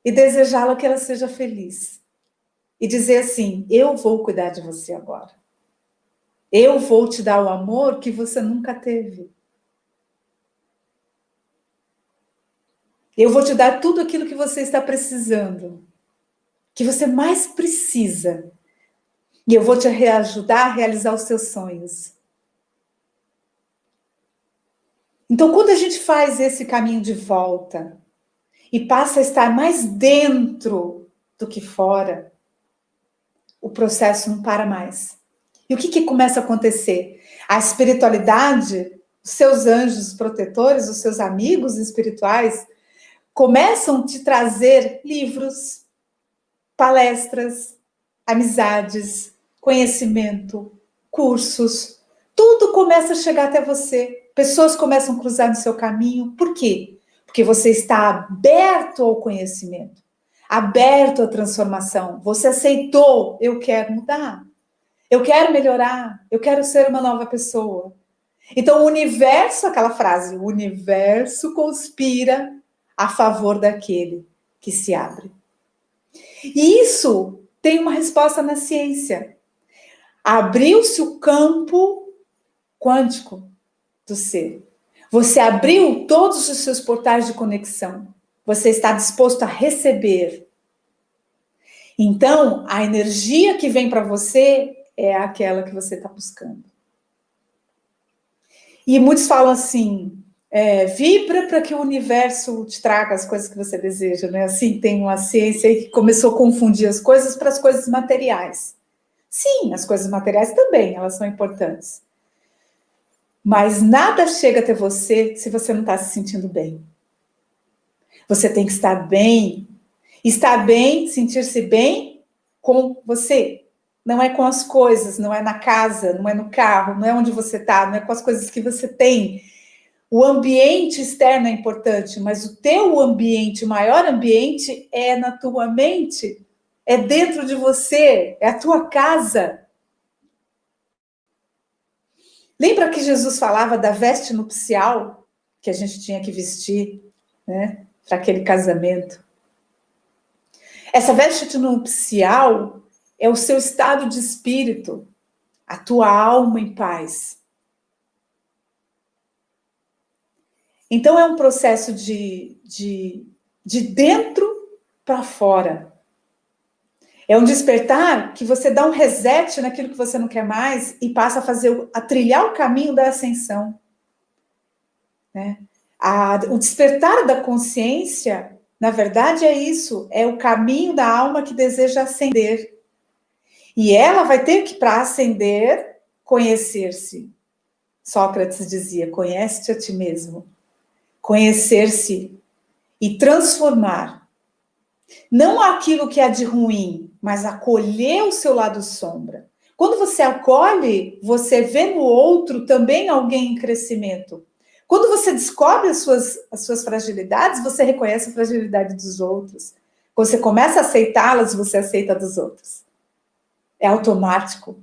e desejá-la que ela seja feliz. E dizer assim, eu vou cuidar de você agora. Eu vou te dar o amor que você nunca teve. Eu vou te dar tudo aquilo que você está precisando, que você mais precisa. E eu vou te ajudar a realizar os seus sonhos. Então, quando a gente faz esse caminho de volta e passa a estar mais dentro do que fora, o processo não para mais. E o que começa a acontecer? A espiritualidade, os seus anjos protetores, os seus amigos espirituais, começam a te trazer livros, palestras, amizades, conhecimento, cursos. Tudo começa a chegar até você. Pessoas começam a cruzar no seu caminho. Por quê? Porque você está aberto ao conhecimento, aberto à transformação. Você aceitou, eu quero mudar, eu quero melhorar, eu quero ser uma nova pessoa. Então o universo, aquela frase, o universo conspira a favor daquele que se abre. E isso tem uma resposta na ciência. Abriu-se o campo quântico do ser. Você abriu todos os seus portais de conexão. Você está disposto a receber. Então, a energia que vem para você é aquela que você está buscando. E muitos falam assim, vibra para que o universo te traga as coisas que você deseja, né? Assim, tem uma ciência aí que começou a confundir as coisas para as coisas materiais. Sim, as coisas materiais também, elas são importantes. Mas nada chega até você se você não está se sentindo bem. Você tem que estar bem. Estar bem, sentir-se bem com você. Não é com as coisas, não é na casa, não é no carro, não é onde você está, não é com as coisas que você tem. O ambiente externo é importante, mas o teu ambiente, o maior ambiente é na tua mente, é dentro de você, é a tua casa. Lembra que Jesus falava da veste nupcial que a gente tinha que vestir, né, para aquele casamento? Essa veste nupcial é o seu estado de espírito, a tua alma em paz. Então é um processo de dentro para fora. É um despertar que você dá um reset naquilo que você não quer mais e passa a trilhar o caminho da ascensão. Né? O despertar da consciência, na verdade, é isso. É o caminho da alma que deseja ascender. E ela vai ter que, para ascender, conhecer-se. Sócrates dizia, conhece-te a ti mesmo. Conhecer-se e transformar. Não aquilo que é de ruim, mas acolher o seu lado sombra. Quando você acolhe, você vê no outro também alguém em crescimento. Quando você descobre as suas fragilidades, você reconhece a fragilidade dos outros. Quando você começa a aceitá-las, você aceita dos outros. É automático.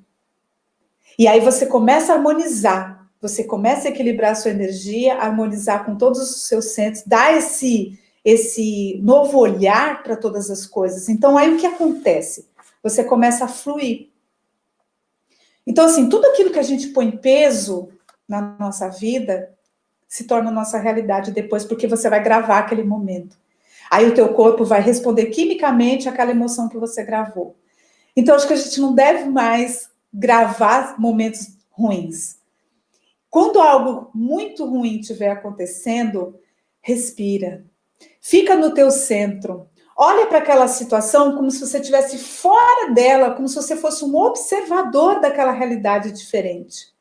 E aí você começa a harmonizar. Você começa a equilibrar a sua energia, harmonizar com todos os seus centros, dar esse novo olhar para todas as coisas. Então, aí o que acontece? Você começa a fluir. Então, assim, tudo aquilo que a gente põe peso na nossa vida se torna nossa realidade depois, porque você vai gravar aquele momento. Aí o teu corpo vai responder quimicamente àquela emoção que você gravou. Então, acho que a gente não deve mais gravar momentos ruins. Quando algo muito ruim estiver acontecendo, respira. Fica no teu centro. Olha para aquela situação como se você estivesse fora dela, como se você fosse um observador daquela realidade diferente.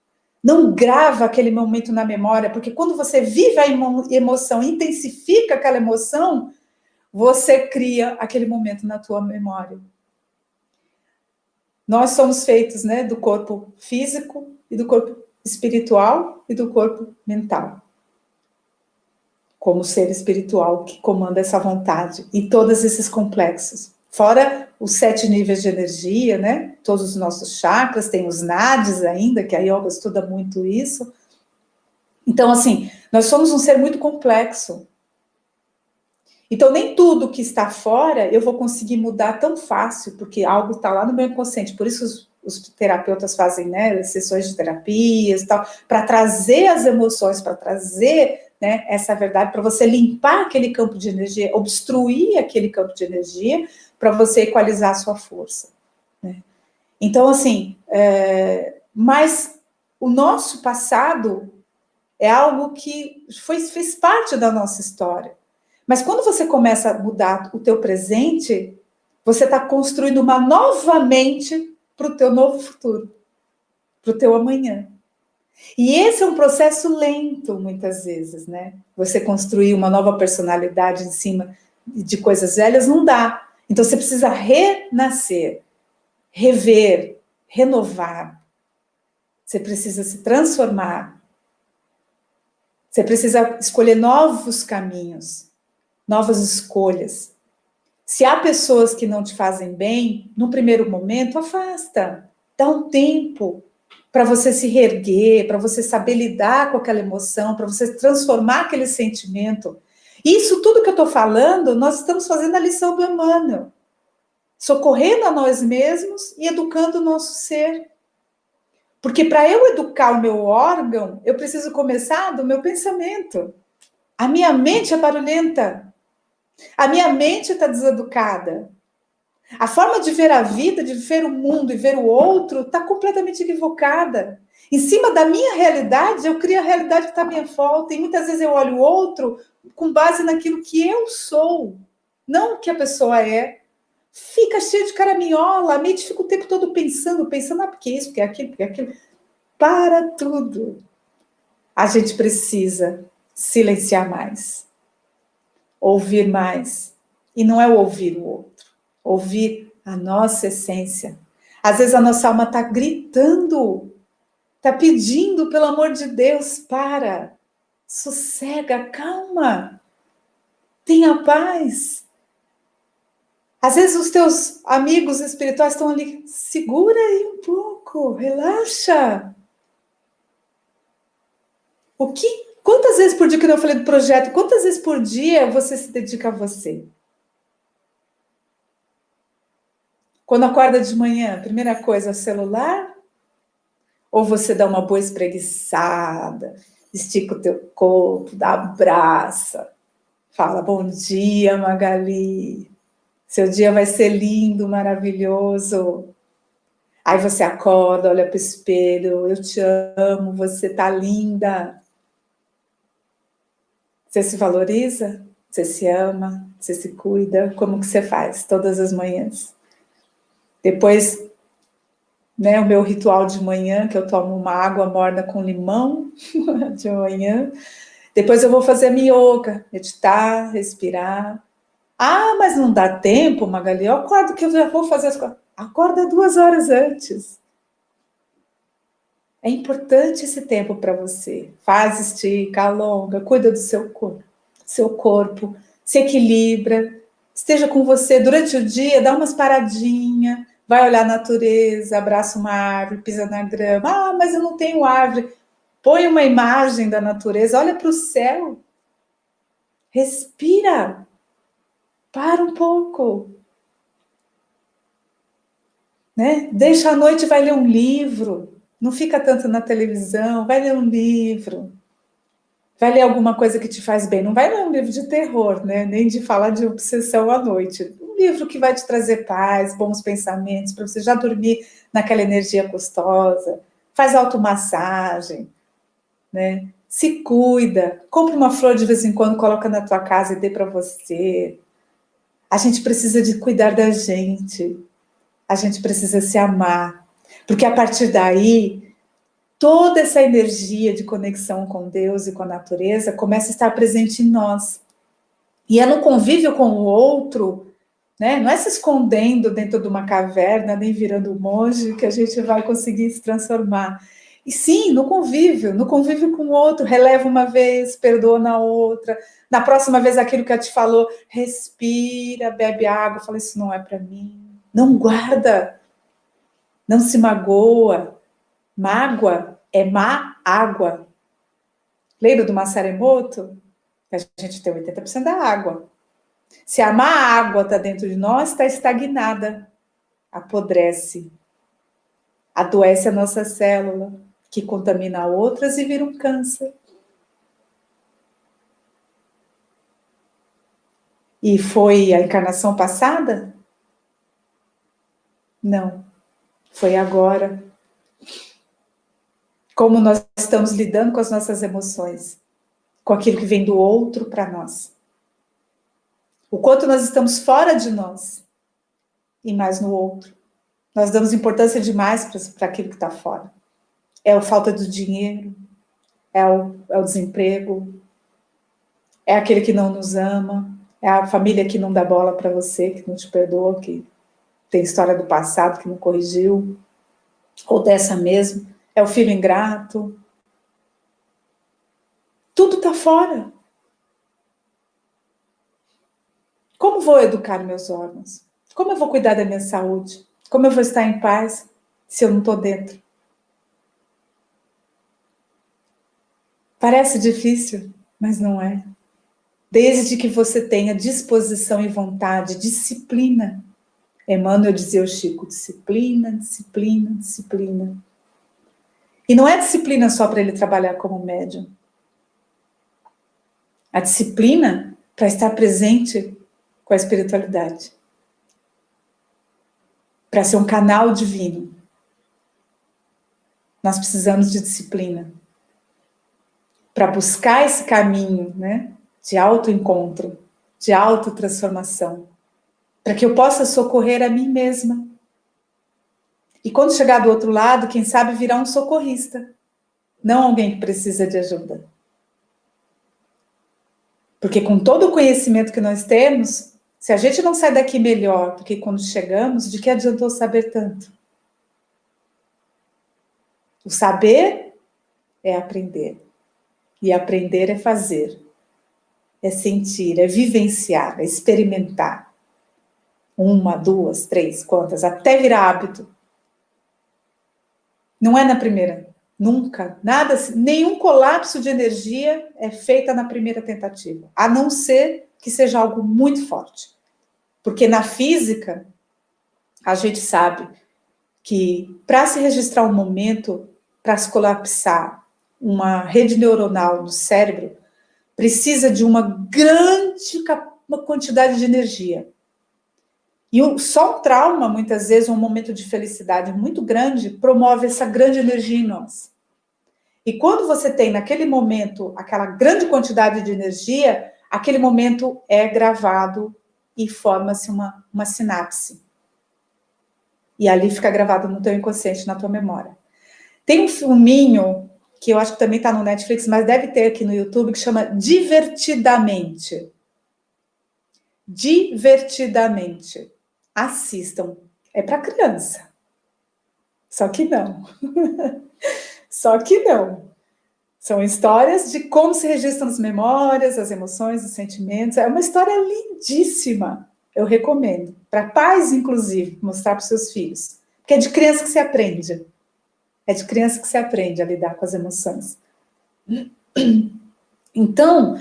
Não grava aquele momento na memória, porque quando você vive a emoção, intensifica aquela emoção, você cria aquele momento na tua memória. Nós somos feitos, né, do corpo físico e do corpo espiritual e do corpo mental. Como ser espiritual que comanda essa vontade e todos esses complexos. Fora os 7 níveis de energia, né? Todos os nossos chakras, tem os nadis ainda, que a yoga estuda muito isso. Então, assim, nós somos um ser muito complexo. Então, nem tudo que está fora eu vou conseguir mudar tão fácil, porque algo está lá no meu inconsciente. Por isso os terapeutas fazem, né, sessões de terapias e tal, para trazer as emoções, para trazer, né, essa verdade, para você limpar aquele campo de energia, obstruir aquele campo de energia, para você equalizar a sua força. Né? Então, assim, mas o nosso passado é algo que fez parte da nossa história. Mas quando você começa a mudar o teu presente, você está construindo uma nova mente para o teu novo futuro, para o teu amanhã. E esse é um processo lento, muitas vezes, né? Você construir uma nova personalidade em cima de coisas velhas não dá. Então você precisa renascer, rever, renovar. Você precisa se transformar. Você precisa escolher novos caminhos, novas escolhas. Se há pessoas que não te fazem bem, no primeiro momento, afasta. Dá um tempo para você se reerguer, para você saber lidar com aquela emoção, para você transformar aquele sentimento. Isso tudo que eu estou falando, nós estamos fazendo a lição do Emmanuel. Socorrendo a nós mesmos e educando o nosso ser. Porque para eu educar o meu órgão, eu preciso começar do meu pensamento. A minha mente é barulhenta. A minha mente está deseducada. A forma de ver a vida, de ver o mundo e ver o outro, está completamente equivocada. Em cima da minha realidade, eu crio a realidade que está à minha volta. E muitas vezes eu olho o outro com base naquilo que eu sou, não o que a pessoa é. Fica cheio de caraminhola, a mente fica o tempo todo pensando, porque isso, porque aquilo, porque aquilo. Para tudo. A gente precisa silenciar mais, ouvir mais, E não é o ouvir o outro, ouvir a nossa essência. Às vezes a nossa alma está gritando, está pedindo, pelo amor de Deus, para, sossega, calma, tenha paz. Às vezes os teus amigos espirituais estão ali, segura aí um pouco, relaxa. Quantas vezes por dia, que eu falei do projeto, quantas vezes por dia você se dedica a você? Quando acorda de manhã, primeira coisa, celular? Ou você dá uma boa espreguiçada, estica o teu corpo, dá abraça, fala bom dia, Magali, seu dia vai ser lindo, maravilhoso. Aí você acorda, olha para o espelho, eu te amo, você tá linda. Você se valoriza? Você se ama? Você se cuida? Como que você faz todas as manhãs? Depois, né, o meu ritual de manhã, que eu tomo uma água morna com limão de manhã. Depois eu vou fazer minha yoga, meditar, respirar. Ah, mas não dá tempo, Magali. Eu acordo que eu já vou fazer as coisas. Acorda 2 horas antes. É importante esse tempo para você. Faz, estica, alonga, cuida do seu corpo, se equilibra, esteja com você durante o dia, dá umas paradinhas, vai olhar a natureza, abraça uma árvore, pisa na grama. Ah, mas eu não tenho árvore. Põe uma imagem da natureza, olha para o céu, respira, para um pouco, né? Deixa a noite, vai ler um livro, não fica tanto na televisão, vai ler um livro. Vai ler alguma coisa que te faz bem. Não vai ler um livro de terror, né? Nem de falar de obsessão à noite. Um livro que vai te trazer paz, bons pensamentos, para você já dormir naquela energia gostosa. Faz automassagem, né? Se cuida. Compra uma flor de vez em quando, coloca na tua casa e dê para você. A gente precisa de cuidar da gente. A gente precisa se amar. Porque a partir daí, toda essa energia de conexão com Deus e com a natureza começa a estar presente em nós. E é no convívio com o outro, né? Não é se escondendo dentro de uma caverna, nem virando um monge, que a gente vai conseguir se transformar. E sim, no convívio com o outro, releva uma vez, perdoa na outra. Na próxima vez, aquilo que ela te falou, respira, bebe água, fala, isso não é para mim. Não guarda, não se magoa. Mágoa é má água. Lembra do Massaremoto? A gente tem 80% da água. Se a má água está dentro de nós, está estagnada, apodrece, adoece a nossa célula, que contamina outras e vira um câncer. E foi a encarnação passada? Não, foi agora. Como nós estamos lidando com as nossas emoções, com aquilo que vem do outro para nós. O quanto nós estamos fora de nós e mais no outro. Nós damos importância demais para aquilo que está fora. É a falta do dinheiro, é o desemprego, é aquele que não nos ama, é a família que não dá bola para você, que não te perdoa, que tem história do passado que não corrigiu, ou dessa mesmo, é o filho ingrato. Tudo está fora. Como vou educar meus órgãos? Como eu vou cuidar da minha saúde? Como eu vou estar em paz se eu não estou dentro? Parece difícil, mas não é. Desde que você tenha disposição e vontade, disciplina. Emmanuel dizia ao Chico, disciplina, disciplina, disciplina. E não é disciplina só para ele trabalhar como médium. A disciplina para estar presente com a espiritualidade. Para ser um canal divino. Nós precisamos de disciplina. Para buscar esse caminho, né, de autoencontro, de autotransformação. Para que eu possa socorrer a mim mesma. E quando chegar do outro lado, quem sabe virar um socorrista. Não alguém que precisa de ajuda. Porque com todo o conhecimento que nós temos, Se a gente não sai daqui melhor do que quando chegamos, de que adiantou saber tanto? O saber é aprender. E aprender é fazer. É sentir, é vivenciar, é experimentar. 1, 2, 3, quantas? Até virar hábito. Não é na primeira. Nunca. Nada, nenhum colapso de energia é feita na primeira tentativa. A não ser que seja algo muito forte. Porque na física, a gente sabe que para se registrar um momento, para se colapsar uma rede neuronal no cérebro, precisa de uma grande quantidade de energia. E só um trauma, muitas vezes, um momento de felicidade muito grande, promove essa grande energia em nós. E quando você tem, naquele momento, aquela grande quantidade de energia, aquele momento é gravado e forma-se uma sinapse. E ali fica gravado no teu inconsciente, na tua memória. Tem um filminho, que eu acho que também está no Netflix, mas deve ter aqui no YouTube, que chama Divertidamente. Divertidamente. Assistam. É para criança. Só que não. Só que não. São histórias de como se registram as memórias, as emoções, os sentimentos. É uma história lindíssima. Eu recomendo. Para pais, inclusive, mostrar para os seus filhos. Porque é de criança que se aprende. É de criança que se aprende a lidar com as emoções. Então,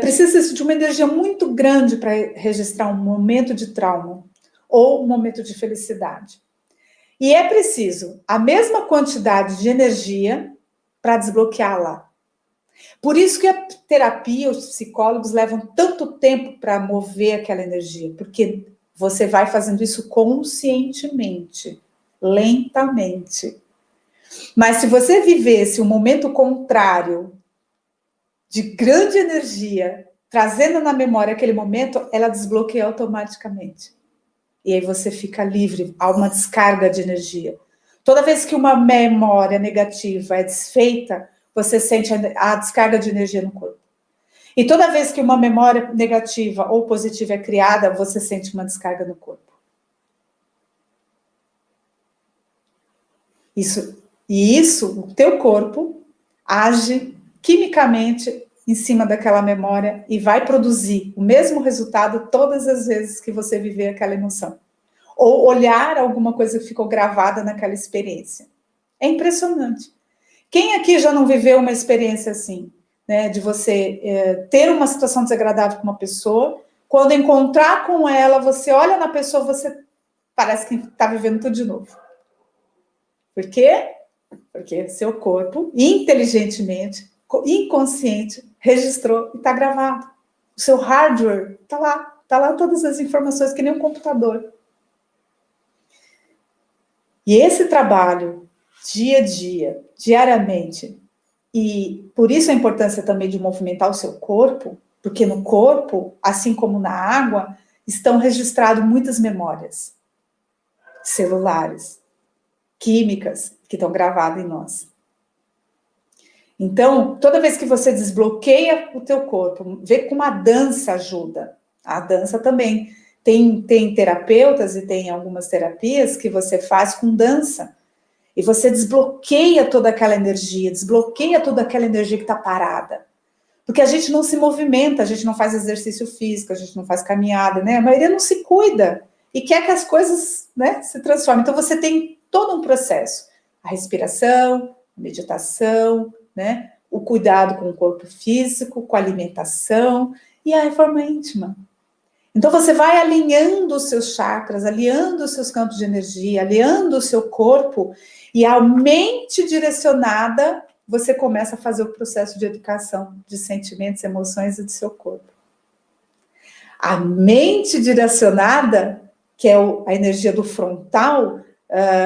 precisa de uma energia muito grande para registrar um momento de trauma ou um momento de felicidade. E é preciso a mesma quantidade de energia para desbloqueá-la. Por isso que a terapia, os psicólogos levam tanto tempo para mover aquela energia, porque você vai fazendo isso conscientemente, lentamente. Mas se você vivesse um momento contrário, de grande energia, trazendo na memória aquele momento, ela desbloqueia automaticamente. E aí você fica livre, há uma descarga de energia. Toda vez que uma memória negativa é desfeita, você sente a descarga de energia no corpo. E toda vez que uma memória negativa ou positiva é criada, você sente uma descarga no corpo. Isso, o teu corpo age quimicamente em cima daquela memória e vai produzir o mesmo resultado todas as vezes que você viver aquela emoção. Ou olhar alguma coisa que ficou gravada naquela experiência. É impressionante. Quem aqui já não viveu uma experiência assim, né, de você ter uma situação desagradável com uma pessoa, quando encontrar com ela, você olha na pessoa, você parece que está vivendo tudo de novo. Por quê? Porque seu corpo, inteligentemente, inconsciente, registrou e está gravado. O seu hardware está lá todas as informações, que nem um computador. E esse trabalho, dia a dia, diariamente, e por isso a importância também de movimentar o seu corpo, porque no corpo, assim como na água, estão registradas muitas memórias celulares, químicas, que estão gravadas em nós. Então, toda vez que você desbloqueia o teu corpo, vê como a dança ajuda. A dança também. Tem terapeutas e tem algumas terapias que você faz com dança. E você desbloqueia toda aquela energia, desbloqueia toda aquela energia que está parada. Porque a gente não se movimenta, a gente não faz exercício físico, a gente não faz caminhada, né? A maioria não se cuida e quer que as coisas, né, se transformem. Então, você tem todo um processo. A respiração, a meditação, né? O cuidado com o corpo físico, com a alimentação e a reforma íntima. Então, você vai alinhando os seus chakras, alinhando os seus campos de energia, alinhando o seu corpo, e a mente direcionada, você começa a fazer o processo de educação de sentimentos, emoções e do seu corpo. A mente direcionada, que é a energia do frontal,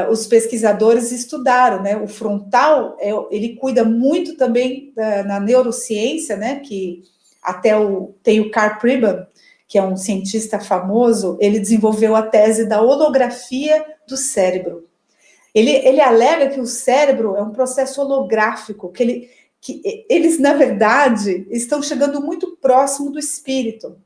os pesquisadores estudaram, né? O frontal, ele cuida muito também na neurociência, né? Que até tem o Carl Pribban, que é um cientista famoso, ele desenvolveu a tese da holografia do cérebro. Ele alega que o cérebro é um processo holográfico, que eles, na verdade, estão chegando muito próximo do espírito.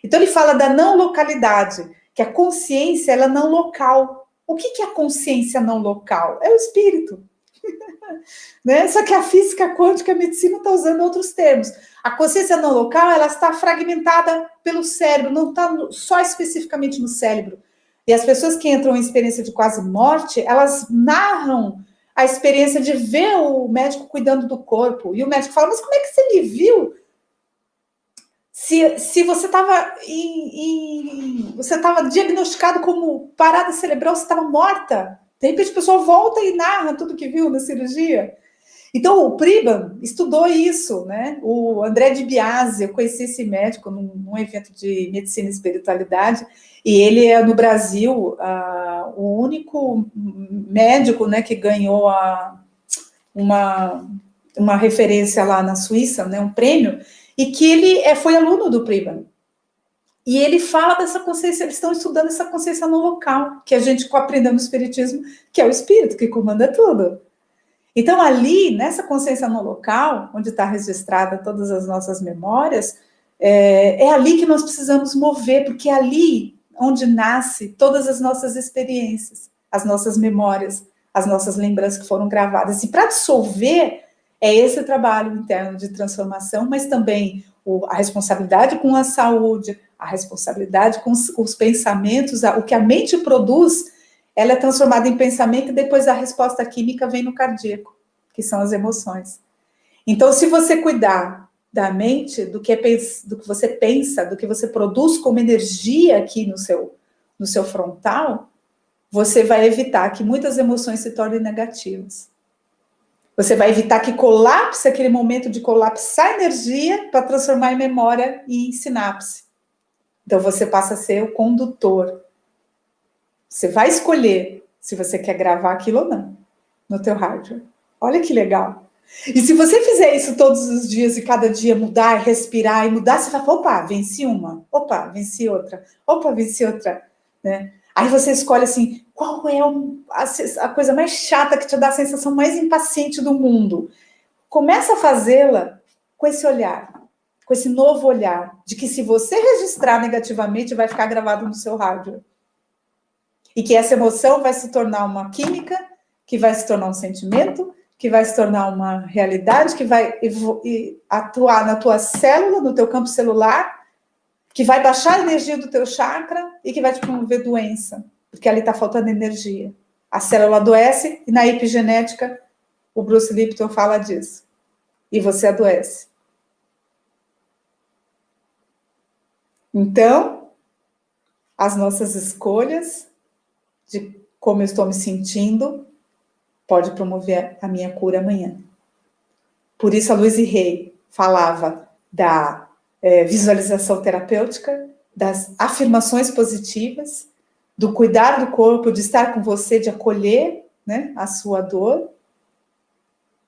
Então ele fala da não localidade, que a consciência ela é não local. O que é a consciência não local? É o espírito. Né? Só que a física quântica, a medicina está usando outros termos. A consciência não local, ela está fragmentada pelo cérebro, não está só especificamente no cérebro. E as pessoas que entram em experiência de quase morte, elas narram a experiência de ver o médico cuidando do corpo. E o médico fala, mas como é que você me viu? Se você estava você estava diagnosticado como parada cerebral, você estava morta. De repente a pessoa volta e narra tudo que viu na cirurgia. Então, o Pribram estudou isso, né? O André Di Biase, eu conheci esse médico num evento de medicina e espiritualidade, e ele é, no Brasil, o único médico, né, que ganhou uma referência lá na Suíça, né, um prêmio, e que ele foi aluno do Pribram. E ele fala dessa consciência, eles estão estudando essa consciência no local, que a gente aprendeu no Espiritismo, que é o Espírito, que comanda tudo. Então, ali, nessa consciência no local, onde está registrada todas as nossas memórias, é ali que nós precisamos mover, porque é ali onde nasce todas as nossas experiências, as nossas memórias, as nossas lembranças que foram gravadas. E para dissolver, é esse trabalho interno de transformação, mas também a responsabilidade com a saúde, a responsabilidade com os pensamentos, o que a mente produz, ela é transformada em pensamento e depois a resposta química vem no cardíaco, que são as emoções. Então, se você cuidar da mente, do que você pensa, do que você produz como energia aqui no seu frontal, você vai evitar que muitas emoções se tornem negativas. Você vai evitar que colapse, aquele momento de colapsar energia para transformar em memória e em sinapse. Então, você passa a ser o condutor. Você vai escolher se você quer gravar aquilo ou não no teu hardware. Olha que legal. E se você fizer isso todos os dias e cada dia mudar, respirar e mudar, você vai falar, opa, venci uma. Opa, venci outra. Opa, venci outra. Né? Aí você escolhe assim, qual é a coisa mais chata que te dá a sensação mais impaciente do mundo? Começa a fazê-la com esse olhar, com esse novo olhar, de que se você registrar negativamente, vai ficar gravado no seu hardware. E que essa emoção vai se tornar uma química, que vai se tornar um sentimento, que vai se tornar uma realidade, que vai atuar na tua célula, no teu campo celular, que vai baixar a energia do teu chakra e que vai te promover doença, porque ali está faltando energia. A célula adoece e na epigenética, o Bruce Lipton fala disso. E você adoece. Então, as nossas escolhas de como eu estou me sentindo, pode promover a minha cura amanhã. Por isso a Louise Hay falava da visualização terapêutica, das afirmações positivas, do cuidar do corpo, de estar com você, de acolher, né, a sua dor,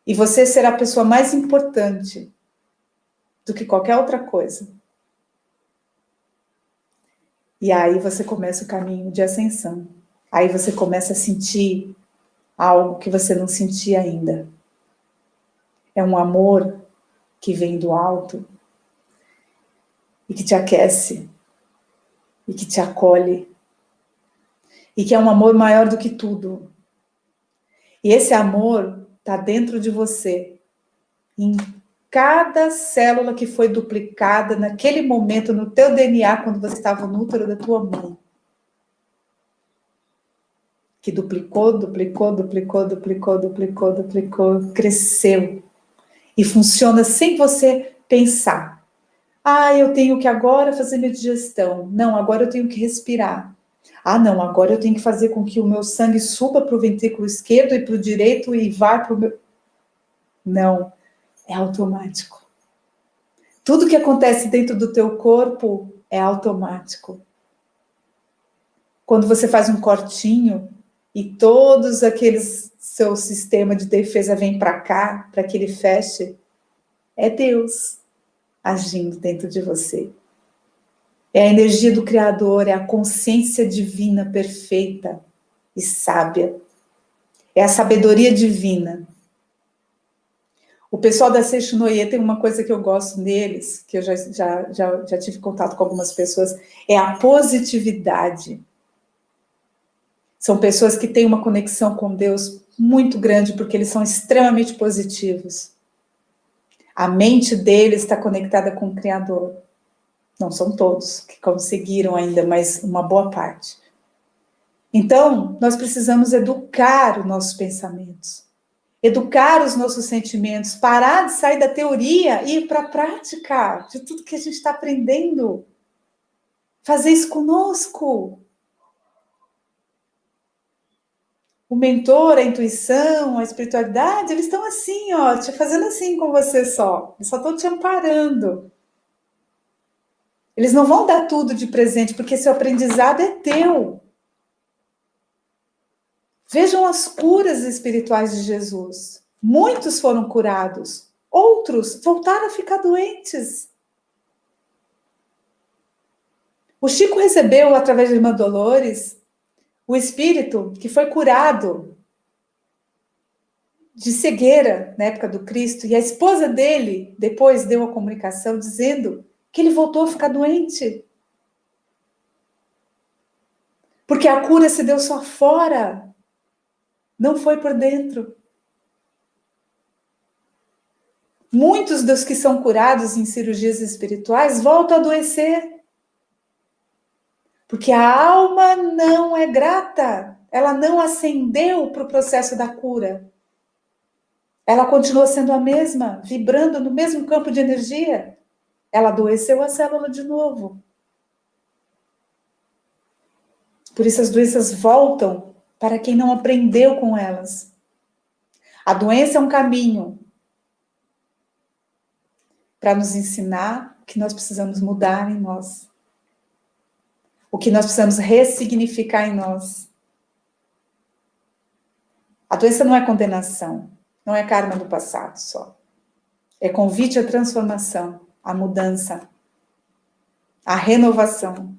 e você será a pessoa mais importante do que qualquer outra coisa. E aí você começa o caminho de ascensão. Aí você começa a sentir algo que você não sentia ainda. É um amor que vem do alto e que te aquece e que te acolhe e que é um amor maior do que tudo. E esse amor está dentro de você, em cada célula que foi duplicada naquele momento no teu DNA quando você estava no útero da tua mãe. Que duplicou, cresceu. E funciona sem você pensar. Ah, eu tenho que agora fazer minha digestão. Não, agora eu tenho que respirar. Ah, não, agora eu tenho que fazer com que o meu sangue suba para o ventrículo esquerdo e para o direito e vá para o meu... Não, é automático. Tudo que acontece dentro do teu corpo é automático. Quando você faz um cortinho e todos aqueles seu sistema de defesa vem para cá, para que ele feche, é Deus agindo dentro de você. É a energia do Criador, é a consciência divina perfeita e sábia. É a sabedoria divina. O pessoal da Seishinoye tem uma coisa que eu gosto neles, que eu já tive contato com algumas pessoas, é a positividade. São pessoas que têm uma conexão com Deus muito grande, porque eles são extremamente positivos. A mente deles está conectada com o Criador. Não são todos que conseguiram ainda, mas uma boa parte. Então, nós precisamos educar os nossos pensamentos, educar os nossos sentimentos, parar de sair da teoria e ir para a prática de tudo que a gente está aprendendo. Fazer isso conosco. O mentor, a intuição, a espiritualidade, eles estão assim, ó, te fazendo assim com você só. Eles só estão te amparando. Eles não vão dar tudo de presente, porque seu aprendizado é teu. Vejam as curas espirituais de Jesus. Muitos foram curados. Outros voltaram a ficar doentes. O Chico recebeu, através de Irmã Dolores, o espírito que foi curado de cegueira na época do Cristo, e a esposa dele depois deu a comunicação dizendo que ele voltou a ficar doente. Porque a cura se deu só fora, não foi por dentro. Muitos dos que são curados em cirurgias espirituais voltam a adoecer. Porque a alma não é grata, ela não ascendeu para o processo da cura. Ela continua sendo a mesma, vibrando no mesmo campo de energia. Ela adoeceu a célula de novo. Por isso as doenças voltam para quem não aprendeu com elas. A doença é um caminho para nos ensinar o que nós precisamos mudar em nós. O que nós precisamos ressignificar em nós. A doença não é condenação, não é karma do passado só. É convite à transformação, à mudança, à renovação.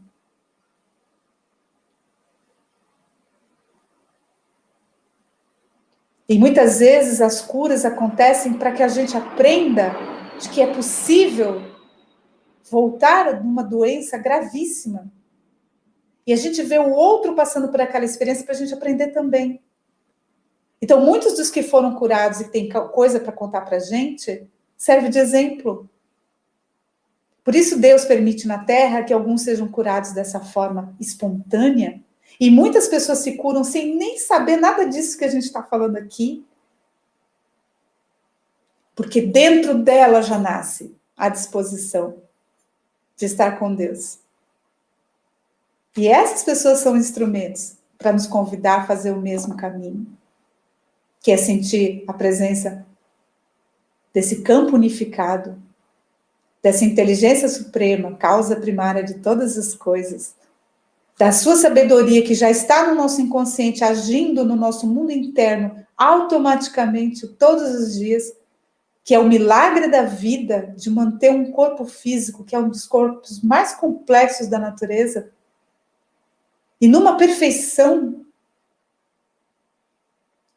E muitas vezes as curas acontecem para que a gente aprenda de que é possível voltar de uma doença gravíssima. E a gente vê o outro passando por aquela experiência para a gente aprender também. Então, muitos dos que foram curados e que têm coisa para contar para a gente, serve de exemplo. Por isso Deus permite na Terra que alguns sejam curados dessa forma espontânea, e muitas pessoas se curam sem nem saber nada disso que a gente está falando aqui, porque dentro dela já nasce a disposição de estar com Deus. E essas pessoas são instrumentos para nos convidar a fazer o mesmo caminho, que é sentir a presença desse campo unificado, dessa inteligência suprema, causa primária de todas as coisas, da sua sabedoria que já está no nosso inconsciente, agindo no nosso mundo interno, automaticamente, todos os dias, que é o milagre da vida, de manter um corpo físico, que é um dos corpos mais complexos da natureza, e numa perfeição,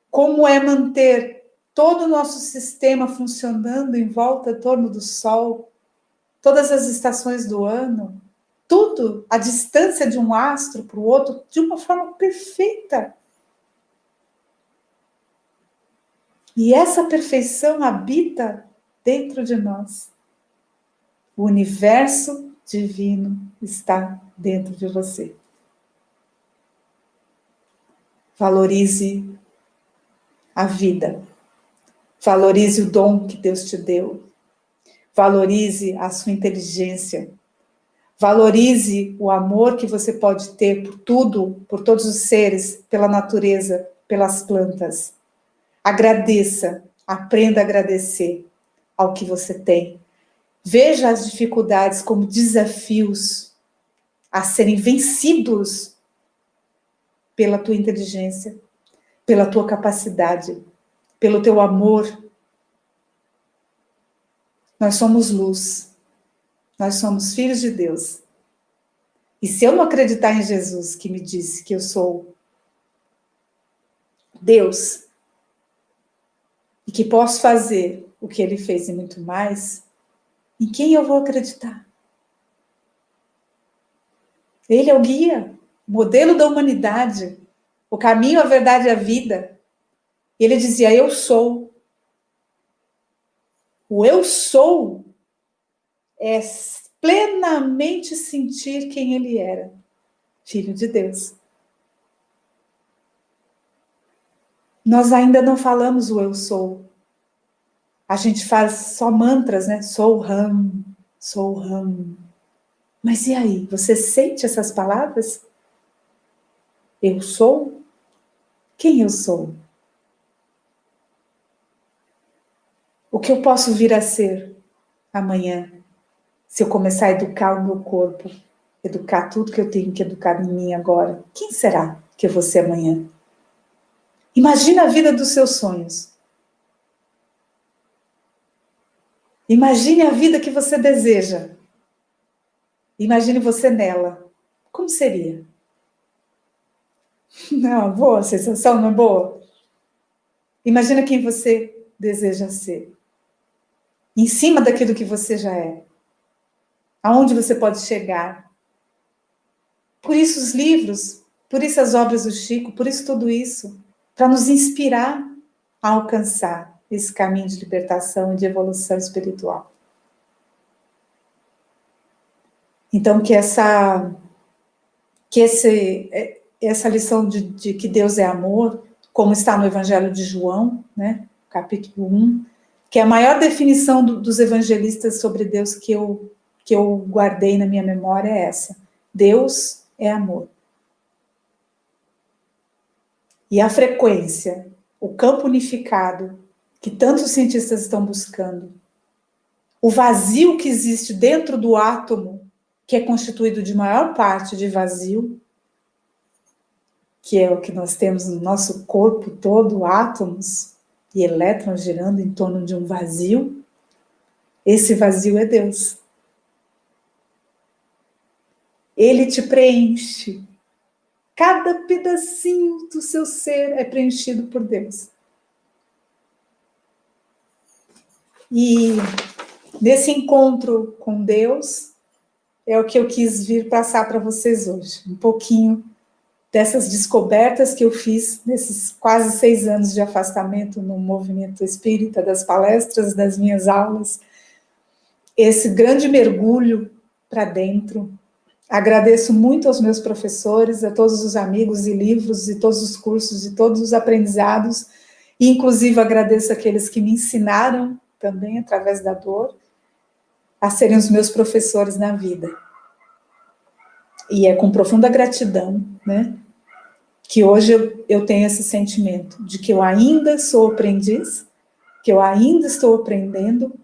como é manter todo o nosso sistema funcionando em volta, em torno do Sol, todas as estações do ano, tudo, a distância de um astro para o outro, de uma forma perfeita. E essa perfeição habita dentro de nós. O universo divino está dentro de você. Valorize a vida. Valorize o dom que Deus te deu. Valorize a sua inteligência. Valorize o amor que você pode ter por tudo, por todos os seres, pela natureza, pelas plantas. Agradeça, aprenda a agradecer ao que você tem. Veja as dificuldades como desafios a serem vencidos pela tua inteligência, pela tua capacidade, pelo teu amor. Nós somos luz. Nós somos filhos de Deus. E se eu não acreditar em Jesus, que me disse que eu sou Deus, e que posso fazer o que ele fez e muito mais, em quem eu vou acreditar? Ele é o guia, o modelo da humanidade, o caminho, a verdade e a vida. E ele dizia, eu sou. O eu sou é plenamente sentir quem ele era, filho de Deus. Nós ainda não falamos o eu sou. A gente faz só mantras, né? Sou Ram, sou Ram. Mas e aí? Você sente essas palavras? Eu sou? Quem eu sou? O que eu posso vir a ser amanhã? Se eu começar a educar o meu corpo, educar tudo que eu tenho que educar em mim agora, quem será que eu vou ser amanhã? Imagina a vida dos seus sonhos. Imagine a vida que você deseja. Imagine você nela. Como seria? Não, boa sensação, não é boa? Imagina quem você deseja ser. Em cima daquilo que você já é. Aonde você pode chegar. Por isso os livros, por isso as obras do Chico, por isso tudo isso. Para nos inspirar a alcançar esse caminho de libertação e de evolução espiritual. Então, que essa lição de que Deus é amor, como está no Evangelho de João, né, capítulo 1, que é a maior definição dos evangelistas sobre Deus que eu guardei na minha memória é essa. Deus é amor. E a frequência, o campo unificado, que tantos cientistas estão buscando, o vazio que existe dentro do átomo, que é constituído de maior parte de vazio, que é o que nós temos no nosso corpo todo, átomos e elétrons girando em torno de um vazio, esse vazio é Deus. Ele te preenche. Cada pedacinho do seu ser é preenchido por Deus. E nesse encontro com Deus, é o que eu quis vir passar para vocês hoje. Um pouquinho dessas descobertas que eu fiz nesses quase 6 anos de afastamento no movimento espírita, das palestras, das minhas aulas. Esse grande mergulho para dentro. Agradeço muito aos meus professores, a todos os amigos e livros, e todos os cursos, e todos os aprendizados, e inclusive agradeço aqueles que me ensinaram também, através da dor, a serem os meus professores na vida. E é com profunda gratidão, né, que hoje eu tenho esse sentimento de que eu ainda sou aprendiz, que eu ainda estou aprendendo,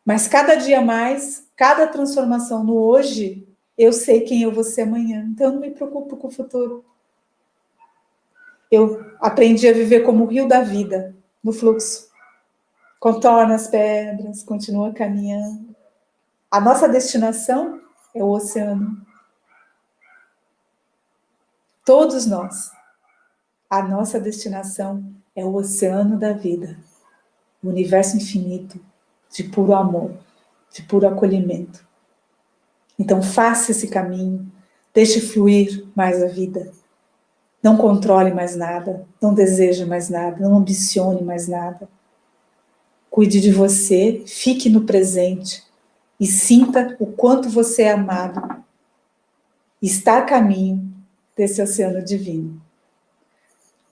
mas cada dia mais, cada transformação no hoje, eu sei quem eu vou ser amanhã, então eu não me preocupo com o futuro. Eu aprendi a viver como o rio da vida, no fluxo. Contorna as pedras, continua caminhando. A nossa destinação é o oceano. Todos nós. A nossa destinação é o oceano da vida. O universo infinito, de puro amor, de puro acolhimento. Então faça esse caminho, deixe fluir mais a vida. Não controle mais nada, não deseje mais nada, não ambicione mais nada. Cuide de você, fique no presente e sinta o quanto você é amado. Está a caminho desse oceano divino.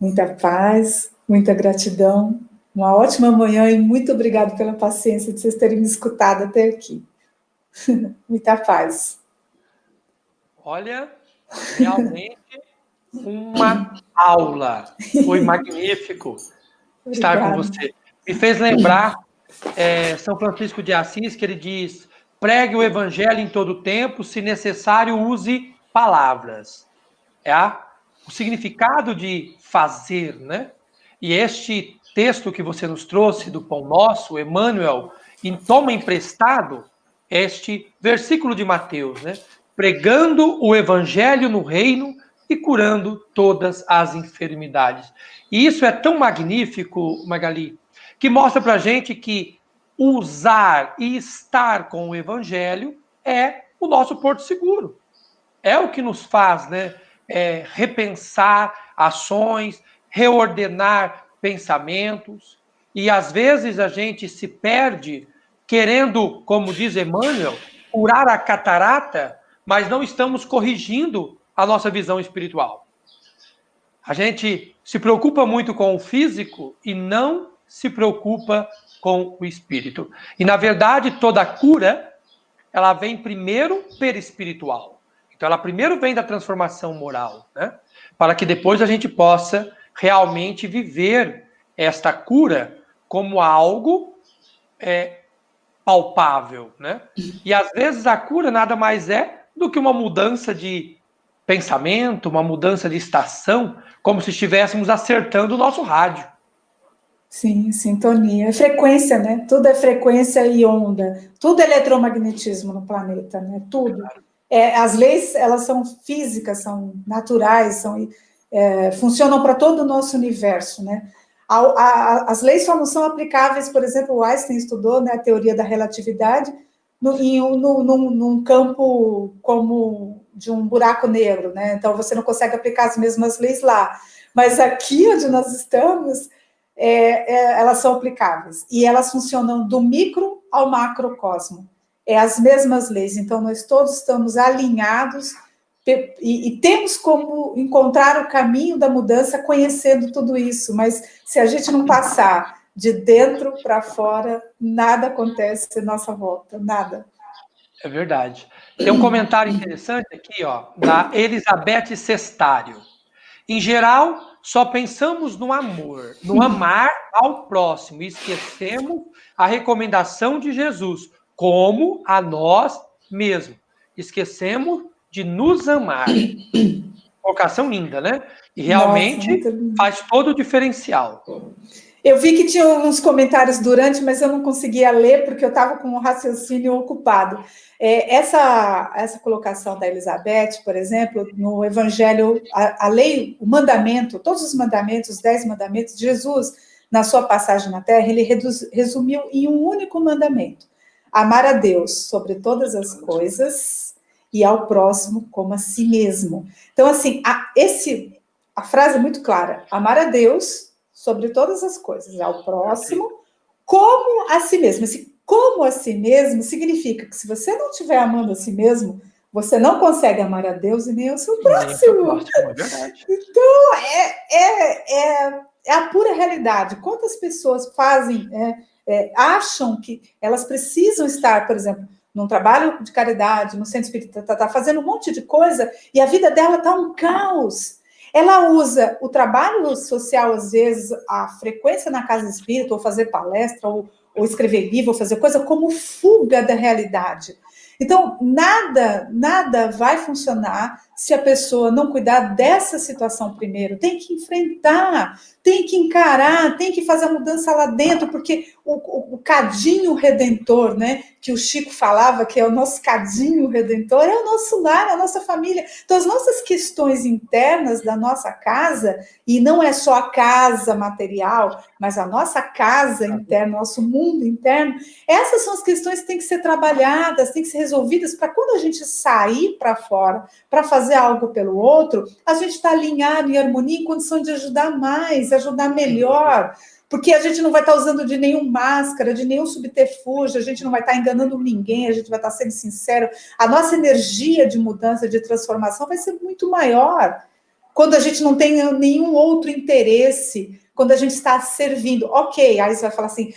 Muita paz, muita gratidão, uma ótima manhã e muito obrigado pela paciência de vocês terem me escutado até aqui. Muita paz. Olha, realmente uma aula. Foi magnífico estar com você. Me fez lembrar São Francisco de Assis, que ele diz: pregue o evangelho em todo tempo, se necessário, use palavras. O significado de fazer, né? E este texto que você nos trouxe do Pão Nosso, Emmanuel, toma emprestado este versículo de Mateus, né? Pregando o evangelho no reino e curando todas as enfermidades. E isso é tão magnífico, Magali, que mostra pra gente que usar e estar com o Evangelho é o nosso porto seguro. É o que nos faz, né, repensar ações, reordenar pensamentos. E às vezes a gente se perde querendo, como diz Emmanuel, curar a catarata, mas não estamos corrigindo a nossa visão espiritual. A gente se preocupa muito com o físico e não se preocupa com o espírito. E, na verdade, toda cura, ela vem primeiro perispiritual. Então, ela primeiro vem da transformação moral, né? Para que depois a gente possa realmente viver esta cura como algo palpável, né? E, às vezes, a cura nada mais é do que uma mudança de pensamento, uma mudança de estação, como se estivéssemos acertando o nosso rádio. Sim, sintonia. Frequência, né? Tudo é frequência e onda. Tudo é eletromagnetismo no planeta, né? Tudo. As leis, elas são físicas, são naturais, funcionam para todo o nosso universo, né? As leis só não são aplicáveis, por exemplo, o Einstein estudou, né, a teoria da relatividade num campo como de um buraco negro, né? Então, você não consegue aplicar as mesmas leis lá. Mas aqui onde nós estamos, elas são aplicáveis. E elas funcionam do micro ao macrocosmo. As mesmas leis. Então, nós todos estamos alinhados e temos como encontrar o caminho da mudança conhecendo tudo isso. Mas se a gente não passar de dentro para fora, nada acontece à nossa volta, nada. É verdade. Tem um comentário interessante aqui, ó, da Elizabeth Sestário. Em geral, só pensamos no amor, no amar ao próximo, e esquecemos a recomendação de Jesus, como a nós mesmos. Esquecemos de nos amar. Colocação linda, né? E realmente faz todo o diferencial. Eu vi que tinha uns comentários durante, mas eu não conseguia ler porque eu estava com o raciocínio ocupado. Essa colocação da Elizabeth, por exemplo, no Evangelho, a lei, o mandamento, todos os mandamentos, os 10 mandamentos, Jesus, na sua passagem na Terra, ele resumiu em um único mandamento: amar a Deus sobre todas as coisas e ao próximo como a si mesmo. Então, assim, a frase é muito clara: amar a Deus sobre todas as coisas, ao próximo, como a si mesmo. Esse como a si mesmo significa que se você não estiver amando a si mesmo, você não consegue amar a Deus e nem ao seu próximo. É verdade. Então, é a pura realidade. Quantas pessoas acham que elas precisam estar, por exemplo, num trabalho de caridade, no centro espírita, tá fazendo um monte de coisa, e a vida dela está um caos. Ela usa o trabalho social, às vezes, a frequência na casa espírita, ou fazer palestra, ou escrever livro, ou fazer coisa, como fuga da realidade. Então, nada vai funcionar se a pessoa não cuidar dessa situação primeiro. Tem que enfrentar, tem que encarar, tem que fazer a mudança lá dentro, porque o cadinho redentor, né, que o Chico falava, que é o nosso cadinho redentor, é o nosso lar, a nossa família. Então, as nossas questões internas da nossa casa, e não é só a casa material, mas a nossa casa interna, nosso mundo interno, essas são as questões que têm que ser trabalhadas, têm que ser resolvidas, para quando a gente sair para fora, para fazer algo pelo outro, a gente está alinhado, em harmonia, em condição de ajudar mais, ajudar melhor, porque a gente não vai estar usando de nenhum máscara, de nenhum subterfúgio, a gente não vai estar enganando ninguém, a gente vai estar sendo sincero. A nossa energia de mudança, de transformação vai ser muito maior quando a gente não tem nenhum outro interesse, quando a gente está servindo. Ok, aí você vai falar assim,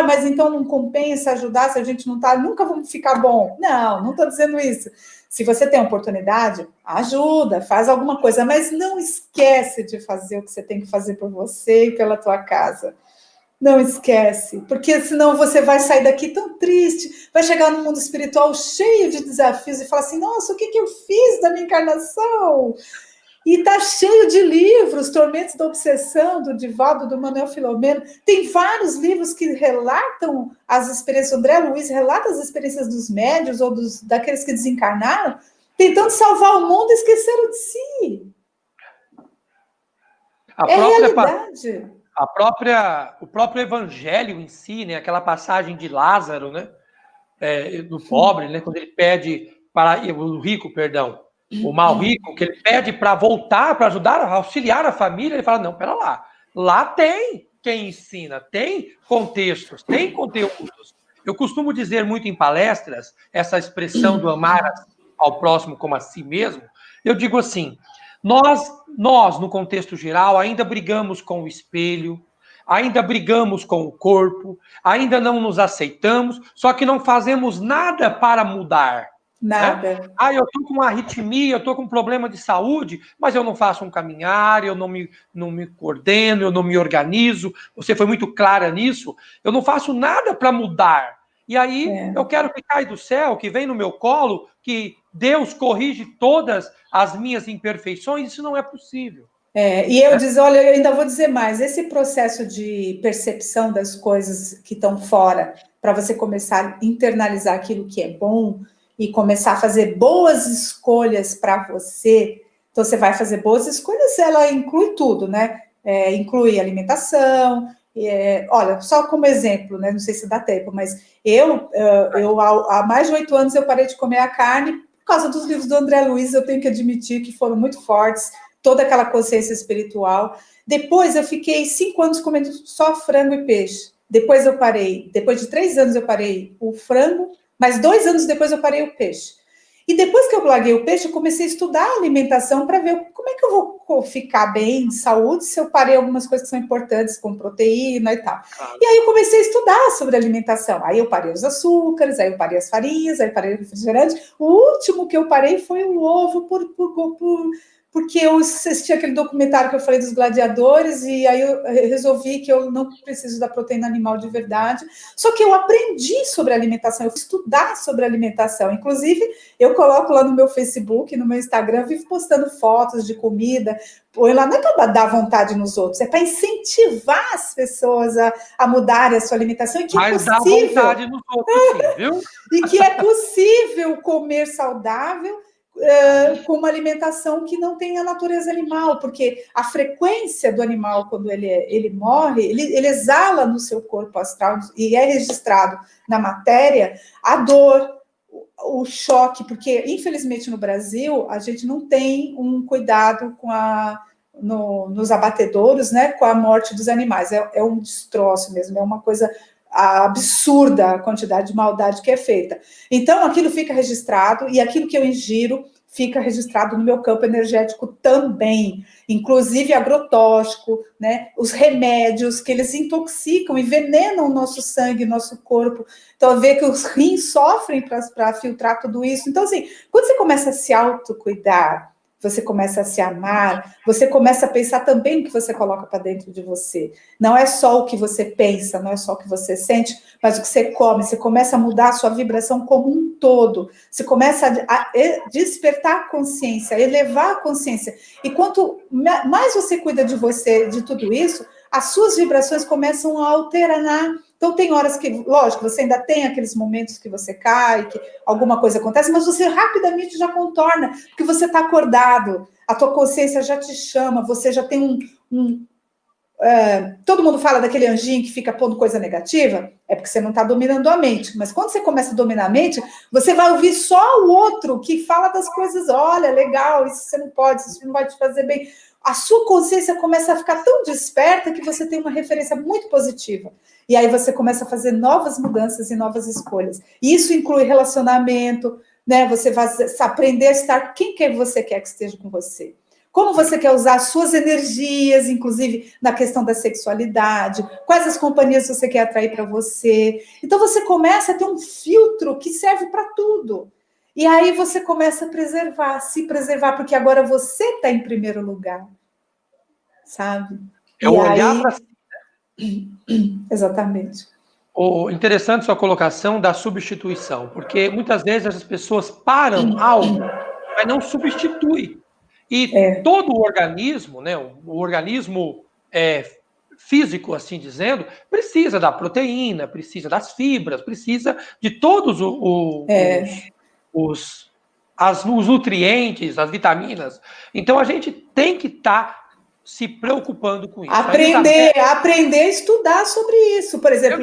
mas então não compensa ajudar se a gente não está, nunca vamos ficar bom. Não estou dizendo isso. Se você tem oportunidade, ajuda, faz alguma coisa, mas não esquece de fazer o que você tem que fazer por você e pela tua casa. Não esquece, porque senão você vai sair daqui tão triste, vai chegar no mundo espiritual cheio de desafios e falar assim, nossa, o que eu fiz da minha encarnação? E está cheio de livros, Tormentos da Obsessão, do Divaldo, do Manuel Filomeno. Tem vários livros que relatam as experiências. O André Luiz relata as experiências dos médios ou daqueles que desencarnaram, tentando salvar o mundo e esqueceram de si. A própria realidade. o próprio evangelho em si, né? Aquela passagem de Lázaro, né? Do pobre, né? Quando ele pede para o rico, perdão, o mal rico, que ele pede para voltar, para ajudar, auxiliar a família, ele fala, não, pera lá tem quem ensina, tem contextos, tem conteúdos. Eu costumo dizer muito em palestras, essa expressão do amar ao próximo como a si mesmo, eu digo assim, nós, no contexto geral, ainda brigamos com o espelho, ainda brigamos com o corpo, ainda não nos aceitamos, só que não fazemos nada para mudar. Nada. Né? Eu estou com uma arritmia, eu estou com um problema de saúde, mas eu não faço um caminhar, eu não me coordeno, eu não me organizo. Você foi muito clara nisso. Eu não faço nada para mudar. E aí eu quero que cai do céu, que vem no meu colo, que Deus corrige todas as minhas imperfeições. Isso não é possível. E eu diz, olha, eu ainda vou dizer mais, esse processo de percepção das coisas que estão fora, para você começar a internalizar aquilo que é bom e começar a fazer boas escolhas para você, então você vai fazer boas escolhas, ela inclui tudo, né? Inclui alimentação, olha, só como exemplo, né? Não sei se dá tempo, mas eu há mais de 8 anos eu parei de comer a carne por causa dos livros do André Luiz, eu tenho que admitir que foram muito fortes, toda aquela consciência espiritual. Depois eu fiquei 5 anos comendo só frango e peixe. Depois eu parei. Depois de 3 anos eu parei o frango, mas 2 anos depois eu parei o peixe. E depois que eu larguei o peixe, eu comecei a estudar a alimentação para ver como é que eu vou ficar bem, de saúde, se eu parei algumas coisas que são importantes, como proteína e tal. Claro. E aí eu comecei a estudar sobre alimentação. Aí eu parei os açúcares, aí eu parei as farinhas, aí eu parei o refrigerante. O último que eu parei foi o ovo porque eu assisti aquele documentário que eu falei dos gladiadores, e aí eu resolvi que eu não preciso da proteína animal de verdade. Só que eu aprendi sobre alimentação, eu fui estudar sobre alimentação. Inclusive, eu coloco lá no meu Facebook, no meu Instagram, vivo postando fotos de comida, põe lá, não é para dar vontade nos outros, é para incentivar as pessoas a mudarem a sua alimentação. E que mas dá vontade nos outros, sim, viu? E que é possível comer saudável, com uma alimentação que não tem a natureza animal, porque a frequência do animal, quando ele morre, ele exala no seu corpo astral e é registrado na matéria a dor, o choque, porque, infelizmente, no Brasil, a gente não tem um cuidado com nos abatedouros, né, com a morte dos animais. É um destroço mesmo, é uma coisa absurda a quantidade de maldade que é feita. Então, aquilo fica registrado, e aquilo que eu ingiro fica registrado no meu campo energético também, inclusive agrotóxico, né? Os remédios que eles intoxicam, envenenam o nosso sangue, nosso corpo. Então, vê que os rins sofrem para filtrar tudo isso. Então, assim, quando você começa a se autocuidar, você começa a se amar, você começa a pensar também no que você coloca para dentro de você. Não é só o que você pensa, não é só o que você sente, mas o que você come. Você começa a mudar a sua vibração como um todo. Você começa a despertar a consciência, a elevar a consciência. E quanto mais você cuida de você, de tudo isso, as suas vibrações começam a alterar. Então, tem horas que, lógico, você ainda tem aqueles momentos que você cai, que alguma coisa acontece, mas você rapidamente já contorna, porque você está acordado, a tua consciência já te chama, você já tem todo mundo fala daquele anjinho que fica pondo coisa negativa, é porque você não está dominando a mente. Mas quando você começa a dominar a mente, você vai ouvir só o outro que fala das coisas, olha, legal, isso você não pode, isso não vai te fazer bem. A sua consciência começa a ficar tão desperta que você tem uma referência muito positiva. E aí você começa a fazer novas mudanças e novas escolhas. E isso inclui relacionamento, né? Você vai aprender a estar quem que você quer que esteja com você. Como você quer usar as suas energias, inclusive na questão da sexualidade, quais as companhias você quer atrair para você. Então você começa a ter um filtro que serve para tudo. E aí você começa a preservar, se preservar, porque agora você está em primeiro lugar, sabe? É o olhar para si. Exatamente. Interessante sua colocação da substituição, porque muitas vezes as pessoas param algo, mas não substitui. E todo o organismo, né, o organismo físico, assim dizendo, precisa da proteína, precisa das fibras, precisa de todos os nutrientes, as vitaminas. Então, a gente tem que estar se preocupando com isso. Aprender a estudar sobre isso. Por exemplo,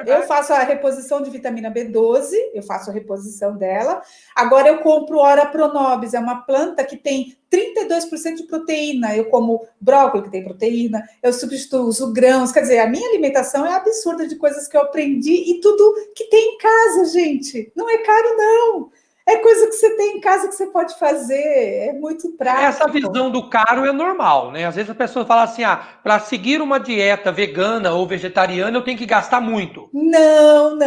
eu faço a reposição de vitamina B12, eu faço a reposição dela. Agora eu compro Ora Pronobis, é uma planta que tem 32% de proteína. Eu como brócolis, que tem proteína, eu uso grãos. Quer dizer, a minha alimentação é absurda de coisas que eu aprendi e tudo que tem em casa, gente. Não é caro, não. É coisa que você tem em casa que você pode fazer, é muito prático. Essa visão do caro é normal, né? Às vezes a pessoa fala assim, para seguir uma dieta vegana ou vegetariana eu tenho que gastar muito. Não.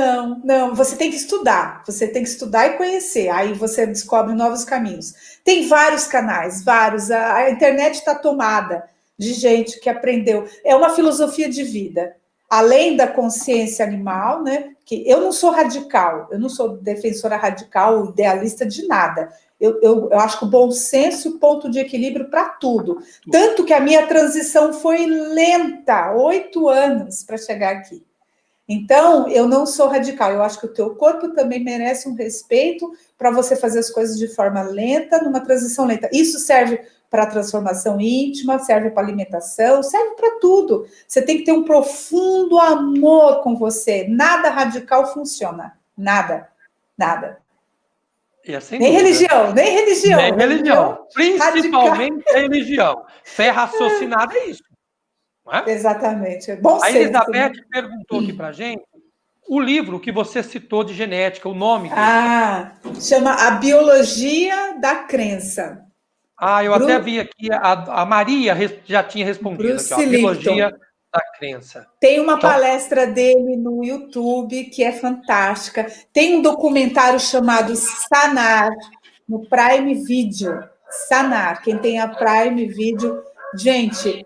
Você tem que estudar. Você tem que estudar e conhecer. Aí você descobre novos caminhos. Tem vários canais, vários. A internet está tomada de gente que aprendeu. É uma filosofia de vida. Além da consciência animal, né? Que eu não sou radical, eu não sou defensora radical, idealista de nada. Eu acho que o bom senso e o ponto de equilíbrio para tudo. Tanto que a minha transição foi lenta, 8 anos para chegar aqui. Então, eu não sou radical. Eu acho que o teu corpo também merece um respeito para você fazer as coisas de forma lenta, numa transição lenta. Isso serve para transformação íntima, serve para alimentação, serve para tudo. Você tem que ter um profundo amor com você. Nada radical funciona. Nada. Nem religião. Nem religião. Principalmente a religião. Fé raciocinada é isso. Não é? Exatamente. Bom a Elizabeth perguntou aqui para a gente o livro que você citou de genética, o nome dele. Chama A Biologia da Crença. Eu até vi aqui, a Maria já tinha respondido aqui, A Biologia da Crença. Tem uma palestra dele no YouTube que é fantástica. Tem um documentário chamado Sanar, no Prime Video. Sanar, quem tem a Prime Video. Gente,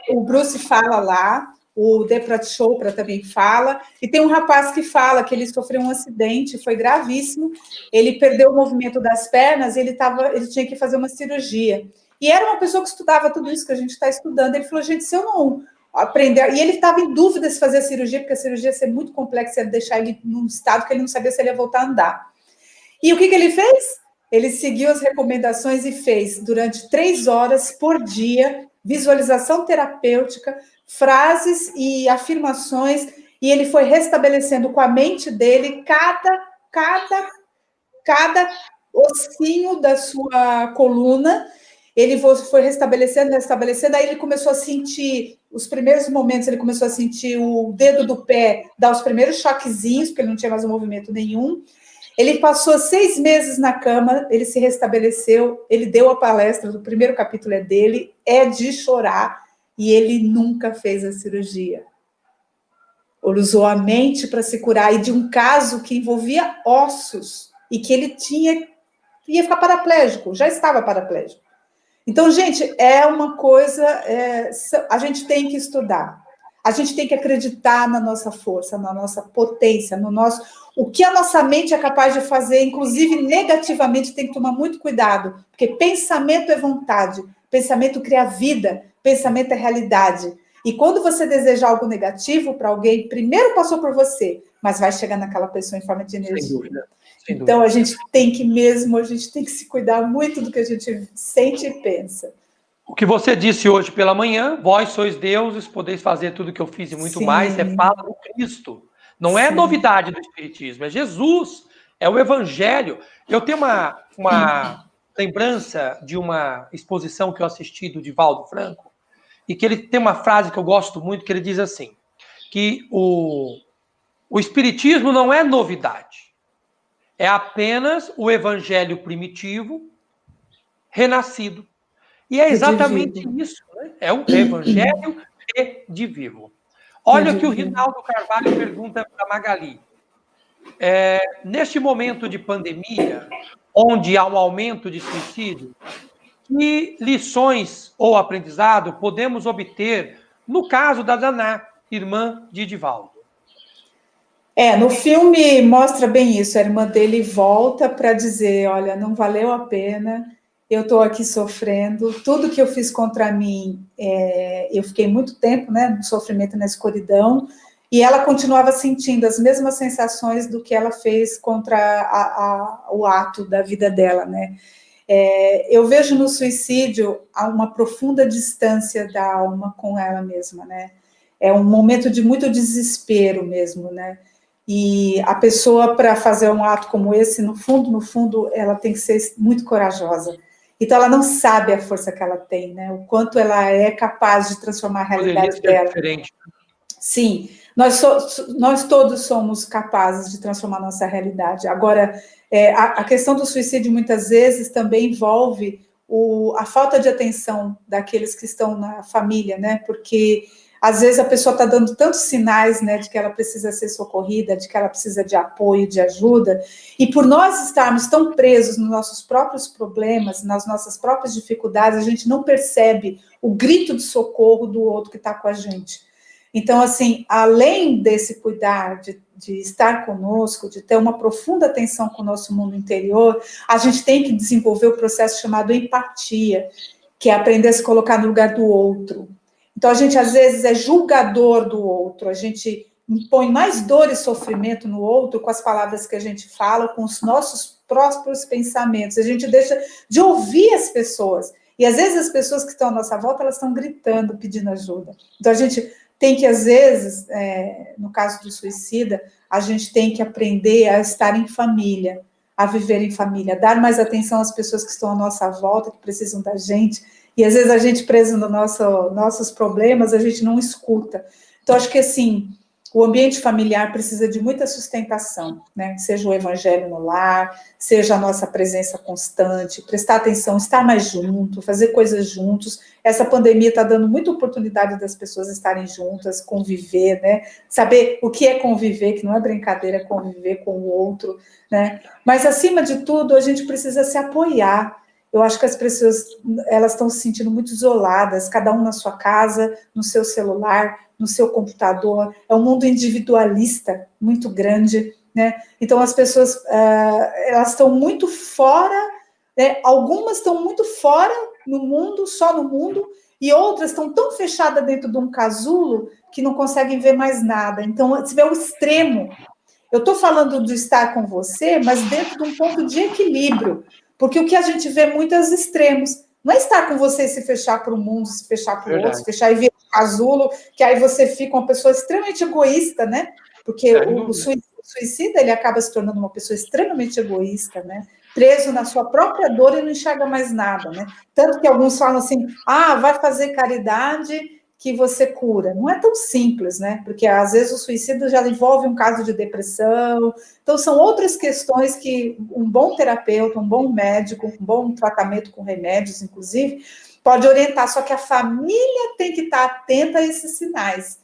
o Bruce fala lá, o Deprat Chopra também fala, e tem um rapaz que fala que ele sofreu um acidente, foi gravíssimo, ele perdeu o movimento das pernas, ele tinha que fazer uma cirurgia. E era uma pessoa que estudava tudo isso que a gente está estudando. Ele falou, gente, se eu não aprender... E ele estava em dúvida se fazer a cirurgia, porque a cirurgia ia ser muito complexa, ia deixar ele num estado que ele não sabia se ele ia voltar a andar. E o que ele fez? Ele seguiu as recomendações e fez, durante 3 horas por dia, visualização terapêutica, frases e afirmações, e ele foi restabelecendo com a mente dele cada ossinho da sua coluna. Ele foi restabelecendo, aí ele começou a sentir, os primeiros momentos, ele começou a sentir o dedo do pé dar os primeiros choquezinhos, porque ele não tinha mais movimento nenhum. Ele passou 6 meses na cama, ele se restabeleceu, ele deu a palestra, o primeiro capítulo é dele, é de chorar, e ele nunca fez a cirurgia. Ele usou a mente para se curar, e de um caso que envolvia ossos, e que ele ia ficar paraplégico, já estava paraplégico. Então, gente, é uma coisa, a gente tem que estudar, a gente tem que acreditar na nossa força, na nossa potência, o que a nossa mente é capaz de fazer, inclusive negativamente, tem que tomar muito cuidado, porque pensamento é vontade, pensamento cria vida, pensamento é realidade. E quando você deseja algo negativo para alguém, primeiro passou por você, mas vai chegar naquela pessoa em forma de energia. Sem dúvida. Então, a gente tem que se cuidar muito do que a gente sente e pensa. O que você disse hoje pela manhã, vós sois deuses, podeis fazer tudo o que eu fiz e muito mais, fala do Cristo. Não é novidade do Espiritismo, é Jesus, é o Evangelho. Eu tenho uma lembrança de uma exposição que eu assisti do Divaldo Franco, e que ele tem uma frase que eu gosto muito, que ele diz assim, que o Espiritismo não é novidade, é apenas o Evangelho primitivo renascido. E é exatamente isso, né? É um Evangelho redivivo. Olha o que o Rinaldo Carvalho pergunta para a Magali. Neste momento de pandemia, onde há um aumento de suicídio, que lições ou aprendizado podemos obter no caso da Daná, irmã de Divaldo? No filme mostra bem isso. A irmã dele volta para dizer, olha, não valeu a pena, eu estou aqui sofrendo, tudo que eu fiz contra mim, eu fiquei muito tempo, né, no sofrimento, na escuridão, e ela continuava sentindo as mesmas sensações do que ela fez contra o ato da vida dela, né? Eu vejo no suicídio uma profunda distância da alma com ela mesma, né? É um momento de muito desespero mesmo, né? E a pessoa, para fazer um ato como esse, no fundo, ela tem que ser muito corajosa. Então, ela não sabe a força que ela tem, né? O quanto ela é capaz de transformar a realidade dela. Diferente. Sim, nós todos somos capazes de transformar nossa realidade. Agora, a questão do suicídio, muitas vezes, também envolve a falta de atenção daqueles que estão na família, né? Porque às vezes a pessoa está dando tantos sinais, né, de que ela precisa ser socorrida, de que ela precisa de apoio, de ajuda, e por nós estarmos tão presos nos nossos próprios problemas, nas nossas próprias dificuldades, a gente não percebe o grito de socorro do outro que está com a gente. Então, assim, além desse cuidar de estar conosco, de ter uma profunda atenção com o nosso mundo interior, a gente tem que desenvolver o processo chamado empatia, que é aprender a se colocar no lugar do outro. Então, a gente, às vezes, é julgador do outro, a gente impõe mais dor e sofrimento no outro com as palavras que a gente fala, com os nossos próprios pensamentos. A gente deixa de ouvir as pessoas. E, às vezes, as pessoas que estão à nossa volta, elas estão gritando, pedindo ajuda. Então, a gente tem que, às vezes, no caso do suicida, a gente tem que aprender a estar em família, a viver em família, dar mais atenção às pessoas que estão à nossa volta, que precisam da gente. E, às vezes, a gente, preso nos nossos problemas, a gente não escuta. Então, acho que, assim, o ambiente familiar precisa de muita sustentação, né? Seja o evangelho no lar, seja a nossa presença constante, prestar atenção, estar mais junto, fazer coisas juntos. Essa pandemia está dando muita oportunidade das pessoas estarem juntas, conviver, né? Saber o que é conviver, que não é brincadeira, é conviver com o outro, né? Mas, acima de tudo, a gente precisa se apoiar. Eu acho que as pessoas, elas estão se sentindo muito isoladas, cada um na sua casa, no seu celular, no seu computador. É um mundo individualista muito grande, né? Então, as pessoas, elas estão muito fora, né? Algumas estão muito fora no mundo, só no mundo, e outras estão tão fechadas dentro de um casulo que não conseguem ver mais nada. Então, você vê o extremo. Eu estou falando de estar com você, mas dentro de um ponto de equilíbrio, porque o que a gente vê muito é os extremos. Não é estar com você e se fechar para o mundo, se fechar para o outro, se fechar e virar um casulo, que aí você fica uma pessoa extremamente egoísta, né? Porque o suicida, ele acaba se tornando uma pessoa extremamente egoísta, né? Preso na sua própria dor e não enxerga mais nada, né? Tanto que alguns falam assim, vai fazer caridade que você cura. Não é tão simples, né? Porque às vezes o suicídio já envolve um caso de depressão. Então, são outras questões que um bom terapeuta, um bom médico, um bom tratamento com remédios, inclusive, pode orientar. Só que a família tem que estar atenta a esses sinais.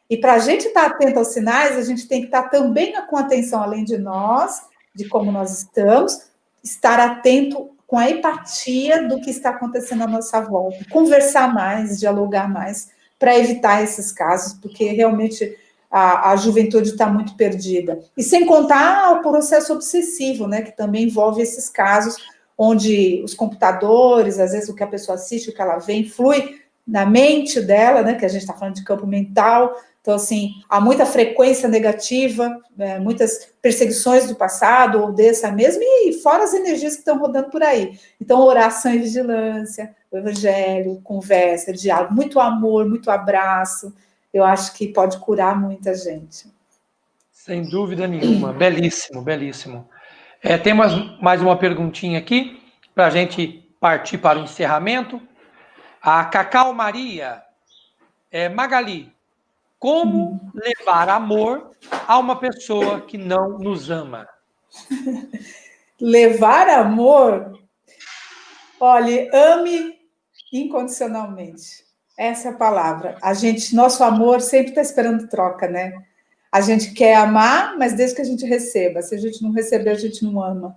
E para a gente estar atento aos sinais, a gente tem que estar também com atenção, além de nós, de como nós estamos, estar atento com a empatia do que está acontecendo à nossa volta. Conversar mais, dialogar mais, para evitar esses casos, porque realmente a juventude está muito perdida. E sem contar o processo obsessivo, né, que também envolve esses casos, onde os computadores, às vezes o que a pessoa assiste, o que ela vê, influi na mente dela, né, que a gente está falando de campo mental. Então, assim, há muita frequência negativa, muitas perseguições do passado, ou dessa mesma, e fora as energias que estão rodando por aí. Então, oração e vigilância, o evangelho, conversa, diálogo, muito amor, muito abraço, eu acho que pode curar muita gente. Sem dúvida nenhuma, belíssimo, belíssimo. Tem mais uma perguntinha aqui, para a gente partir para o encerramento. A Cacau Maria, Magali, como levar amor a uma pessoa que não nos ama? Levar amor? Olha, ame incondicionalmente. Essa é a palavra. Nosso amor sempre está esperando troca, né? A gente quer amar, mas desde que a gente receba. Se a gente não receber, a gente não ama.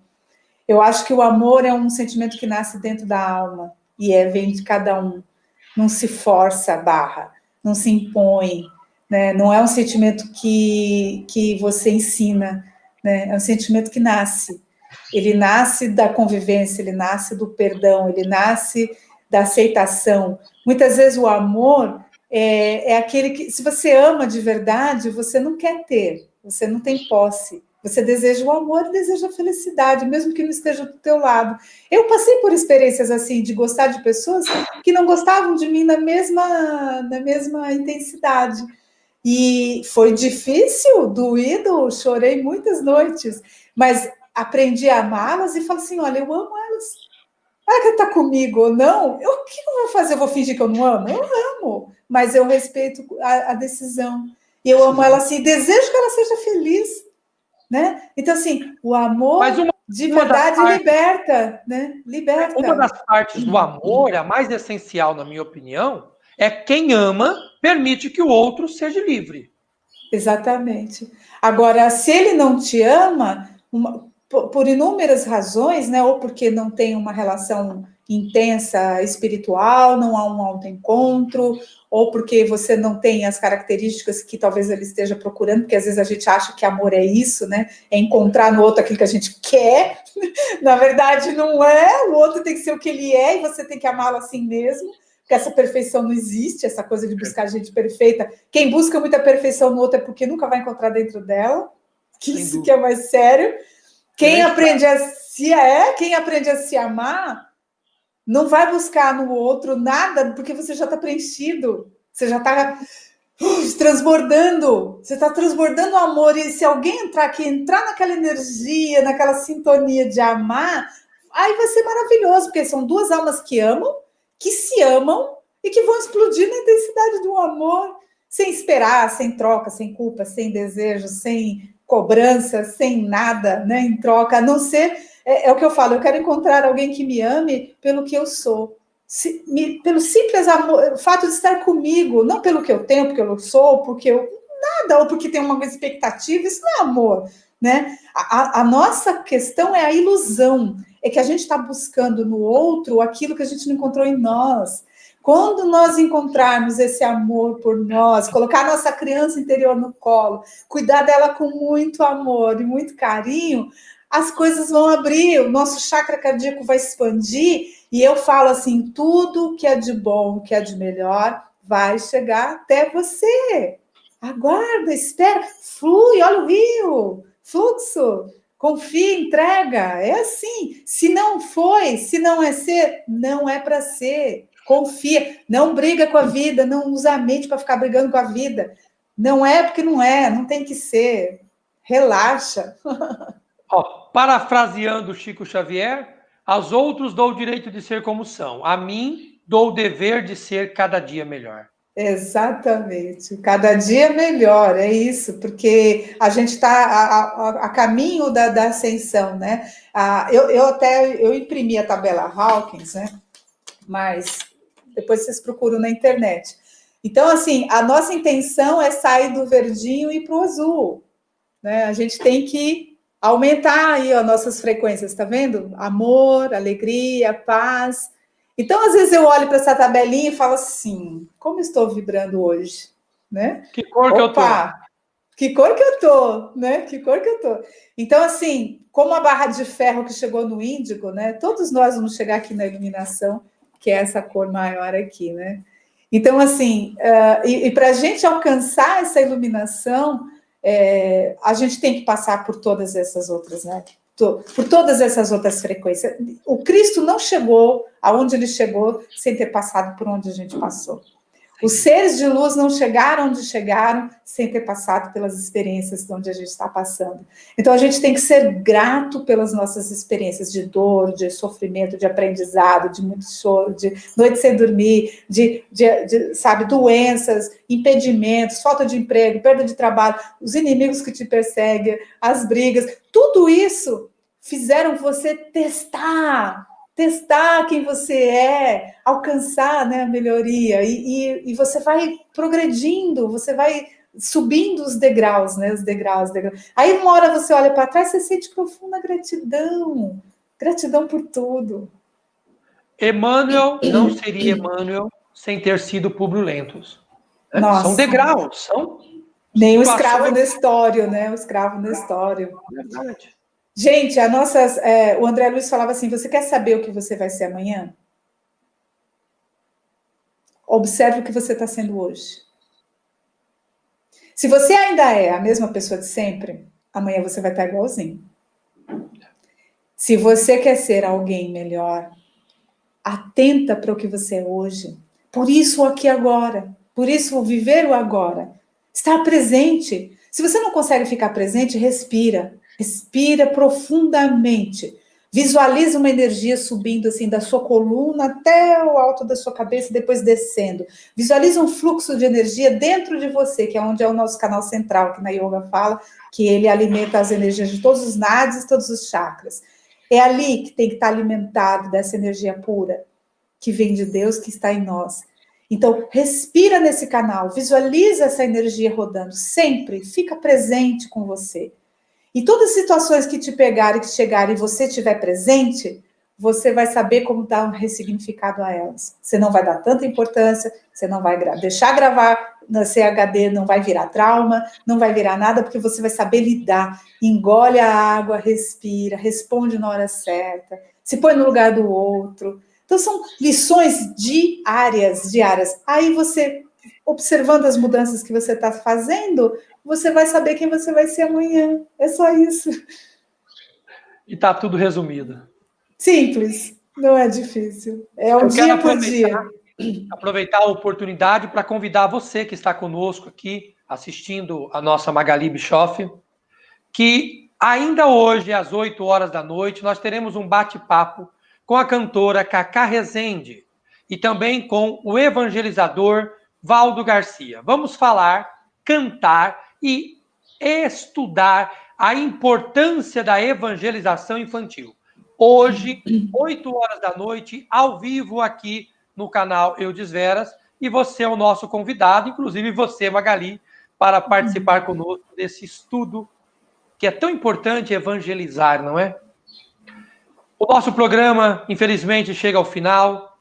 Eu acho que o amor é um sentimento que nasce dentro da alma e vem de cada um. Não se força a barra, não se impõe, né? Não é um sentimento que você ensina, né? É um sentimento que nasce. Ele nasce da convivência, ele nasce do perdão, ele nasce da aceitação. Muitas vezes o amor é aquele que, se você ama de verdade, você não quer ter, você não tem posse, Você deseja o amor e deseja a felicidade, mesmo que não esteja do teu lado. Eu passei por experiências assim, de gostar de pessoas que não gostavam de mim na mesma intensidade. E foi difícil, doído, chorei muitas noites, mas aprendi a amá-las e falo assim, olha, eu amo elas. Ela quer estar comigo ou não, o que eu vou fazer? Eu vou fingir que eu não amo? Eu amo, mas eu respeito a decisão. E eu amo ela assim, desejo que ela seja feliz, né? Então, assim, o Mas amor de uma das verdade partes, liberta, né? uma Liberta. das partes do amor, a mais essencial, na minha opinião, é quem ama permite que o outro seja livre. Exatamente. Agora, se ele não te ama, por inúmeras razões, né? Ou porque não tem uma relação intensa espiritual, não há um autoencontro, ou porque você não tem as características que talvez ele esteja procurando, porque às vezes a gente acha que amor é isso, né? É encontrar no outro aquilo que a gente quer. Na verdade, não é. O outro tem que ser o que ele é e você tem que amá-lo assim mesmo. Porque essa perfeição não existe, essa coisa de buscar gente perfeita. Quem busca muita perfeição no outro é porque nunca vai encontrar dentro dela, que Sem isso que dúvida. é mais sério. Quem Excelente frase. quem aprende a se amar, não vai buscar no outro nada, porque você já está preenchido, você já está transbordando, você está transbordando o amor, e se alguém entrar aqui, entrar naquela energia, naquela sintonia de amar, aí vai ser maravilhoso, porque são duas almas que amam, que se amam e que vão explodir na intensidade do amor, sem esperar, sem troca, sem culpa, sem desejo, sem cobrança, sem nada, né, em troca, a não ser, é o que eu falo, eu quero encontrar alguém que me ame pelo que eu sou, pelo simples amor, o fato de estar comigo, não pelo que eu tenho, porque eu sou, porque eu nada, ou porque tem uma expectativa, isso não é amor, né? A nossa questão é a ilusão, é que a gente está buscando no outro aquilo que a gente não encontrou em nós. Quando nós encontrarmos esse amor por nós, colocar a nossa criança interior no colo, cuidar dela com muito amor e muito carinho, as coisas vão abrir, o nosso chakra cardíaco vai expandir, e eu falo assim, tudo que é de bom, que é de melhor, vai chegar até você. Aguarda, espera, flui, olha o rio, fluxo, confia, entrega. É assim. Se não foi, se não é ser, não é para ser. Confia, não briga com a vida, não usa a mente para ficar brigando com a vida. Não é porque não é, não tem que ser. Relaxa. Ó, parafraseando Chico Xavier, aos outros dou o direito de ser como são, a mim dou o dever de ser cada dia melhor. Exatamente, cada dia melhor, é isso, porque a gente está a caminho da ascensão, né? Eu imprimi a tabela Hawkins, né? Mas depois vocês procuram na internet. Então, assim, a nossa intenção é sair do verdinho e ir para o azul, né? A gente tem que aumentar aí as nossas frequências, tá vendo? Amor, alegria, paz. Então, às vezes eu olho para essa tabelinha e falo assim, como estou vibrando hoje, né? Que cor que eu tô? Opa, que cor que eu tô, né? Que cor que eu tô. Então, assim, como a barra de ferro que chegou no índigo, né? Todos nós vamos chegar aqui na iluminação, que é essa cor maior aqui, né? Então, assim, e para a gente alcançar essa iluminação, a gente tem que passar por todas essas outras, né? Por todas essas outras frequências. O Cristo não chegou aonde ele chegou sem ter passado por onde a gente passou. Os seres de luz não chegaram onde chegaram sem ter passado pelas experiências de onde a gente está passando. Então, a gente tem que ser grato pelas nossas experiências de dor, de sofrimento, de aprendizado, de muito choro, de noite sem dormir, sabe, doenças, impedimentos, falta de emprego, perda de trabalho, os inimigos que te perseguem, as brigas, tudo isso fizeram você testar quem você é, alcançar, né, a melhoria, e você vai progredindo, você vai subindo os degraus, né, os degraus. Aí uma hora você olha para trás, você sente profunda gratidão por tudo. Emmanuel não seria Emmanuel sem ter sido Publio Lentus. Né? São Nossa, degraus, são nem o escravo situações. Nestório, né, o escravo Nestório. Verdade. Gente, o André Luiz falava assim, você quer saber o que você vai ser amanhã? Observe o que você está sendo hoje. Se você ainda é a mesma pessoa de sempre, amanhã você vai estar igualzinho. Se você quer ser alguém melhor, atenta para o que você é hoje. Por isso o aqui e agora. Por isso o viver o agora. Estar presente. Se você não consegue ficar presente, respira. Respira profundamente. Visualiza uma energia subindo assim da sua coluna até o alto da sua cabeça e depois descendo. Visualiza um fluxo de energia dentro de você, que é onde é o nosso canal central, que na yoga fala, que ele alimenta as energias de todos os nadis, todos os chakras. É ali que tem que estar alimentado dessa energia pura, que vem de Deus, que está em nós. Então, respira nesse canal, visualiza essa energia rodando, sempre, fica presente com você. E todas as situações que te pegarem, que chegarem e você estiver presente, você vai saber como dar um ressignificado a elas. Você não vai dar tanta importância, você não vai deixar gravar no CHD, não vai virar trauma, não vai virar nada, porque você vai saber lidar. Engole a água, respira, responde na hora certa, se põe no lugar do outro. Então, são lições diárias. Aí você, observando as mudanças que você está fazendo, você vai saber quem você vai ser amanhã. É só isso. E está tudo resumido. Simples, não é difícil. É um dia por dia. Aproveitar a oportunidade para convidar você que está conosco aqui, assistindo a nossa Magali Bischoff, que ainda hoje, às 8 horas da noite, nós teremos um bate-papo com a cantora Cacá Rezende e também com o evangelizador Valdo Garcia. Vamos falar, cantar e estudar a importância da evangelização infantil. Hoje, 8 horas da noite, ao vivo aqui no canal Eudisveras, e você é o nosso convidado, inclusive você, Magali, para participar conosco desse estudo que é tão importante evangelizar, não é? O nosso programa, infelizmente, chega ao final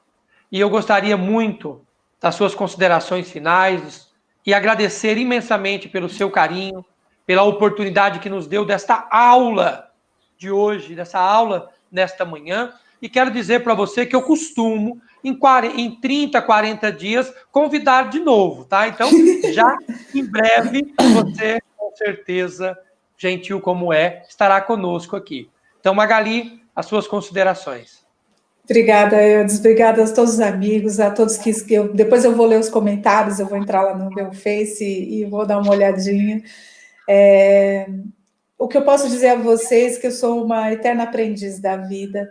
e eu gostaria muito das suas considerações finais e agradecer imensamente pelo seu carinho, pela oportunidade que nos deu desta aula de hoje, dessa aula nesta manhã. E quero dizer para você que eu costumo, em 30, 40 dias, convidar de novo, tá? Então, já em breve, você, com certeza, gentil como é, estará conosco aqui. Então, Magali, as suas considerações. Obrigada, Eudes. Obrigada a todos os amigos, a todos que depois eu vou ler os comentários, eu vou entrar lá no meu Face e vou dar uma olhadinha. O que eu posso dizer a vocês é que eu sou uma eterna aprendiz da vida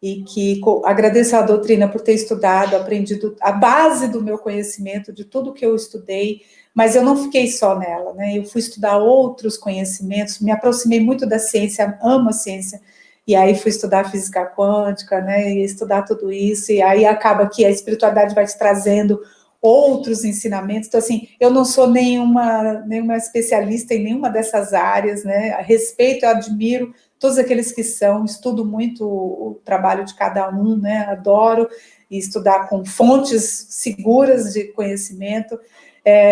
e que agradeço a doutrina por ter estudado, aprendido a base do meu conhecimento, de tudo que eu estudei, mas eu não fiquei só nela, né? Eu fui estudar outros conhecimentos, me aproximei muito da ciência, amo a ciência, e aí fui estudar física quântica, né? E estudar tudo isso, e aí acaba que a espiritualidade vai te trazendo outros ensinamentos. Então, assim, eu não sou nenhuma especialista em nenhuma dessas áreas, né? Respeito, eu admiro todos aqueles que são, estudo muito o trabalho de cada um, né? Adoro estudar com fontes seguras de conhecimento,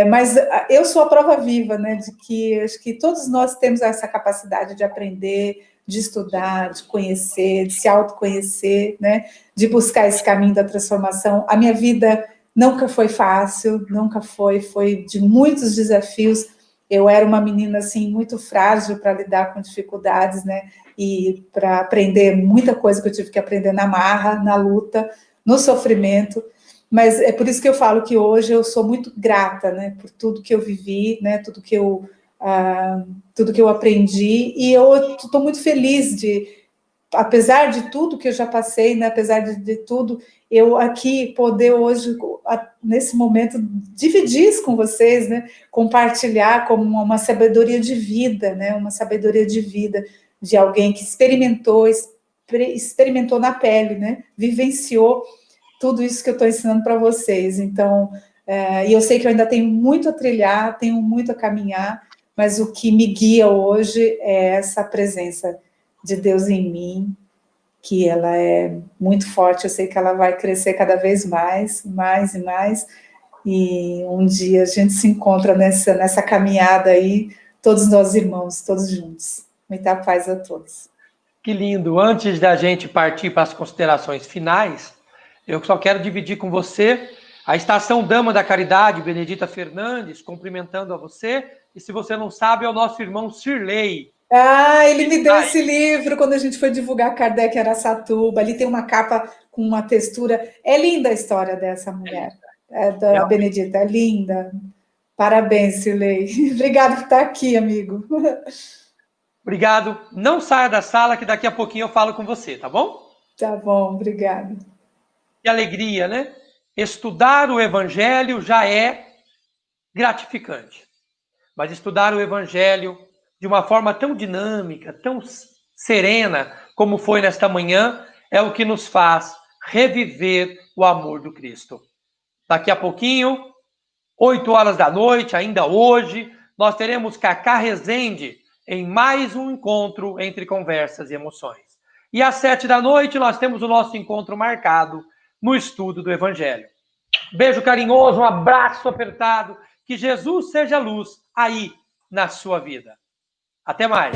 mas eu sou a prova viva, né? De que acho que todos nós temos essa capacidade de aprender, de estudar, de conhecer, de se autoconhecer, né? De buscar esse caminho da transformação. A minha vida nunca foi fácil, nunca foi de muitos desafios. Eu era uma menina, assim, muito frágil para lidar com dificuldades, né? E para aprender muita coisa que eu tive que aprender na marra, na luta, no sofrimento. Mas é por isso que eu falo que hoje eu sou muito grata, né? Por tudo que eu vivi, né? Tudo que eu aprendi. E eu estou muito feliz apesar de tudo que eu já passei, né? Apesar de tudo, eu aqui poder hoje, nesse momento, dividir isso com vocês, né? Compartilhar como uma sabedoria de vida, né? Uma sabedoria de vida de alguém que experimentou na pele, né? Vivenciou tudo isso que eu estou ensinando para vocês. Então, e eu sei que eu ainda tenho muito a trilhar, tenho muito a caminhar, mas o que me guia hoje é essa presença de Deus em mim, que ela é muito forte, eu sei que ela vai crescer cada vez mais e mais, e um dia a gente se encontra nessa caminhada aí, todos nós irmãos, todos juntos. Muita paz a todos. Que lindo! Antes da gente partir para as considerações finais, eu só quero dividir com você a Estação Dama da Caridade, Benedita Fernandes, cumprimentando a você, e se você não sabe, é o nosso irmão Sirley, Ah, ele me deu esse livro quando a gente foi divulgar Kardec em Araçatuba. Ali tem uma capa com uma textura. É linda a história dessa mulher, da Benedita, é linda. Parabéns, Silei. Obrigado por estar aqui, amigo. Obrigado. Não saia da sala que daqui a pouquinho eu falo com você, tá bom? Tá bom, obrigado. Que alegria, né? Estudar o Evangelho já é gratificante. Mas estudar o Evangelho de uma forma tão dinâmica, tão serena, como foi nesta manhã, é o que nos faz reviver o amor do Cristo. Daqui a pouquinho, 8 horas da noite, ainda hoje, nós teremos Cacá Rezende em mais um encontro entre conversas e emoções. E às 7 da noite, nós temos o nosso encontro marcado no estudo do Evangelho. Beijo carinhoso, um abraço apertado. Que Jesus seja luz aí na sua vida. Até mais.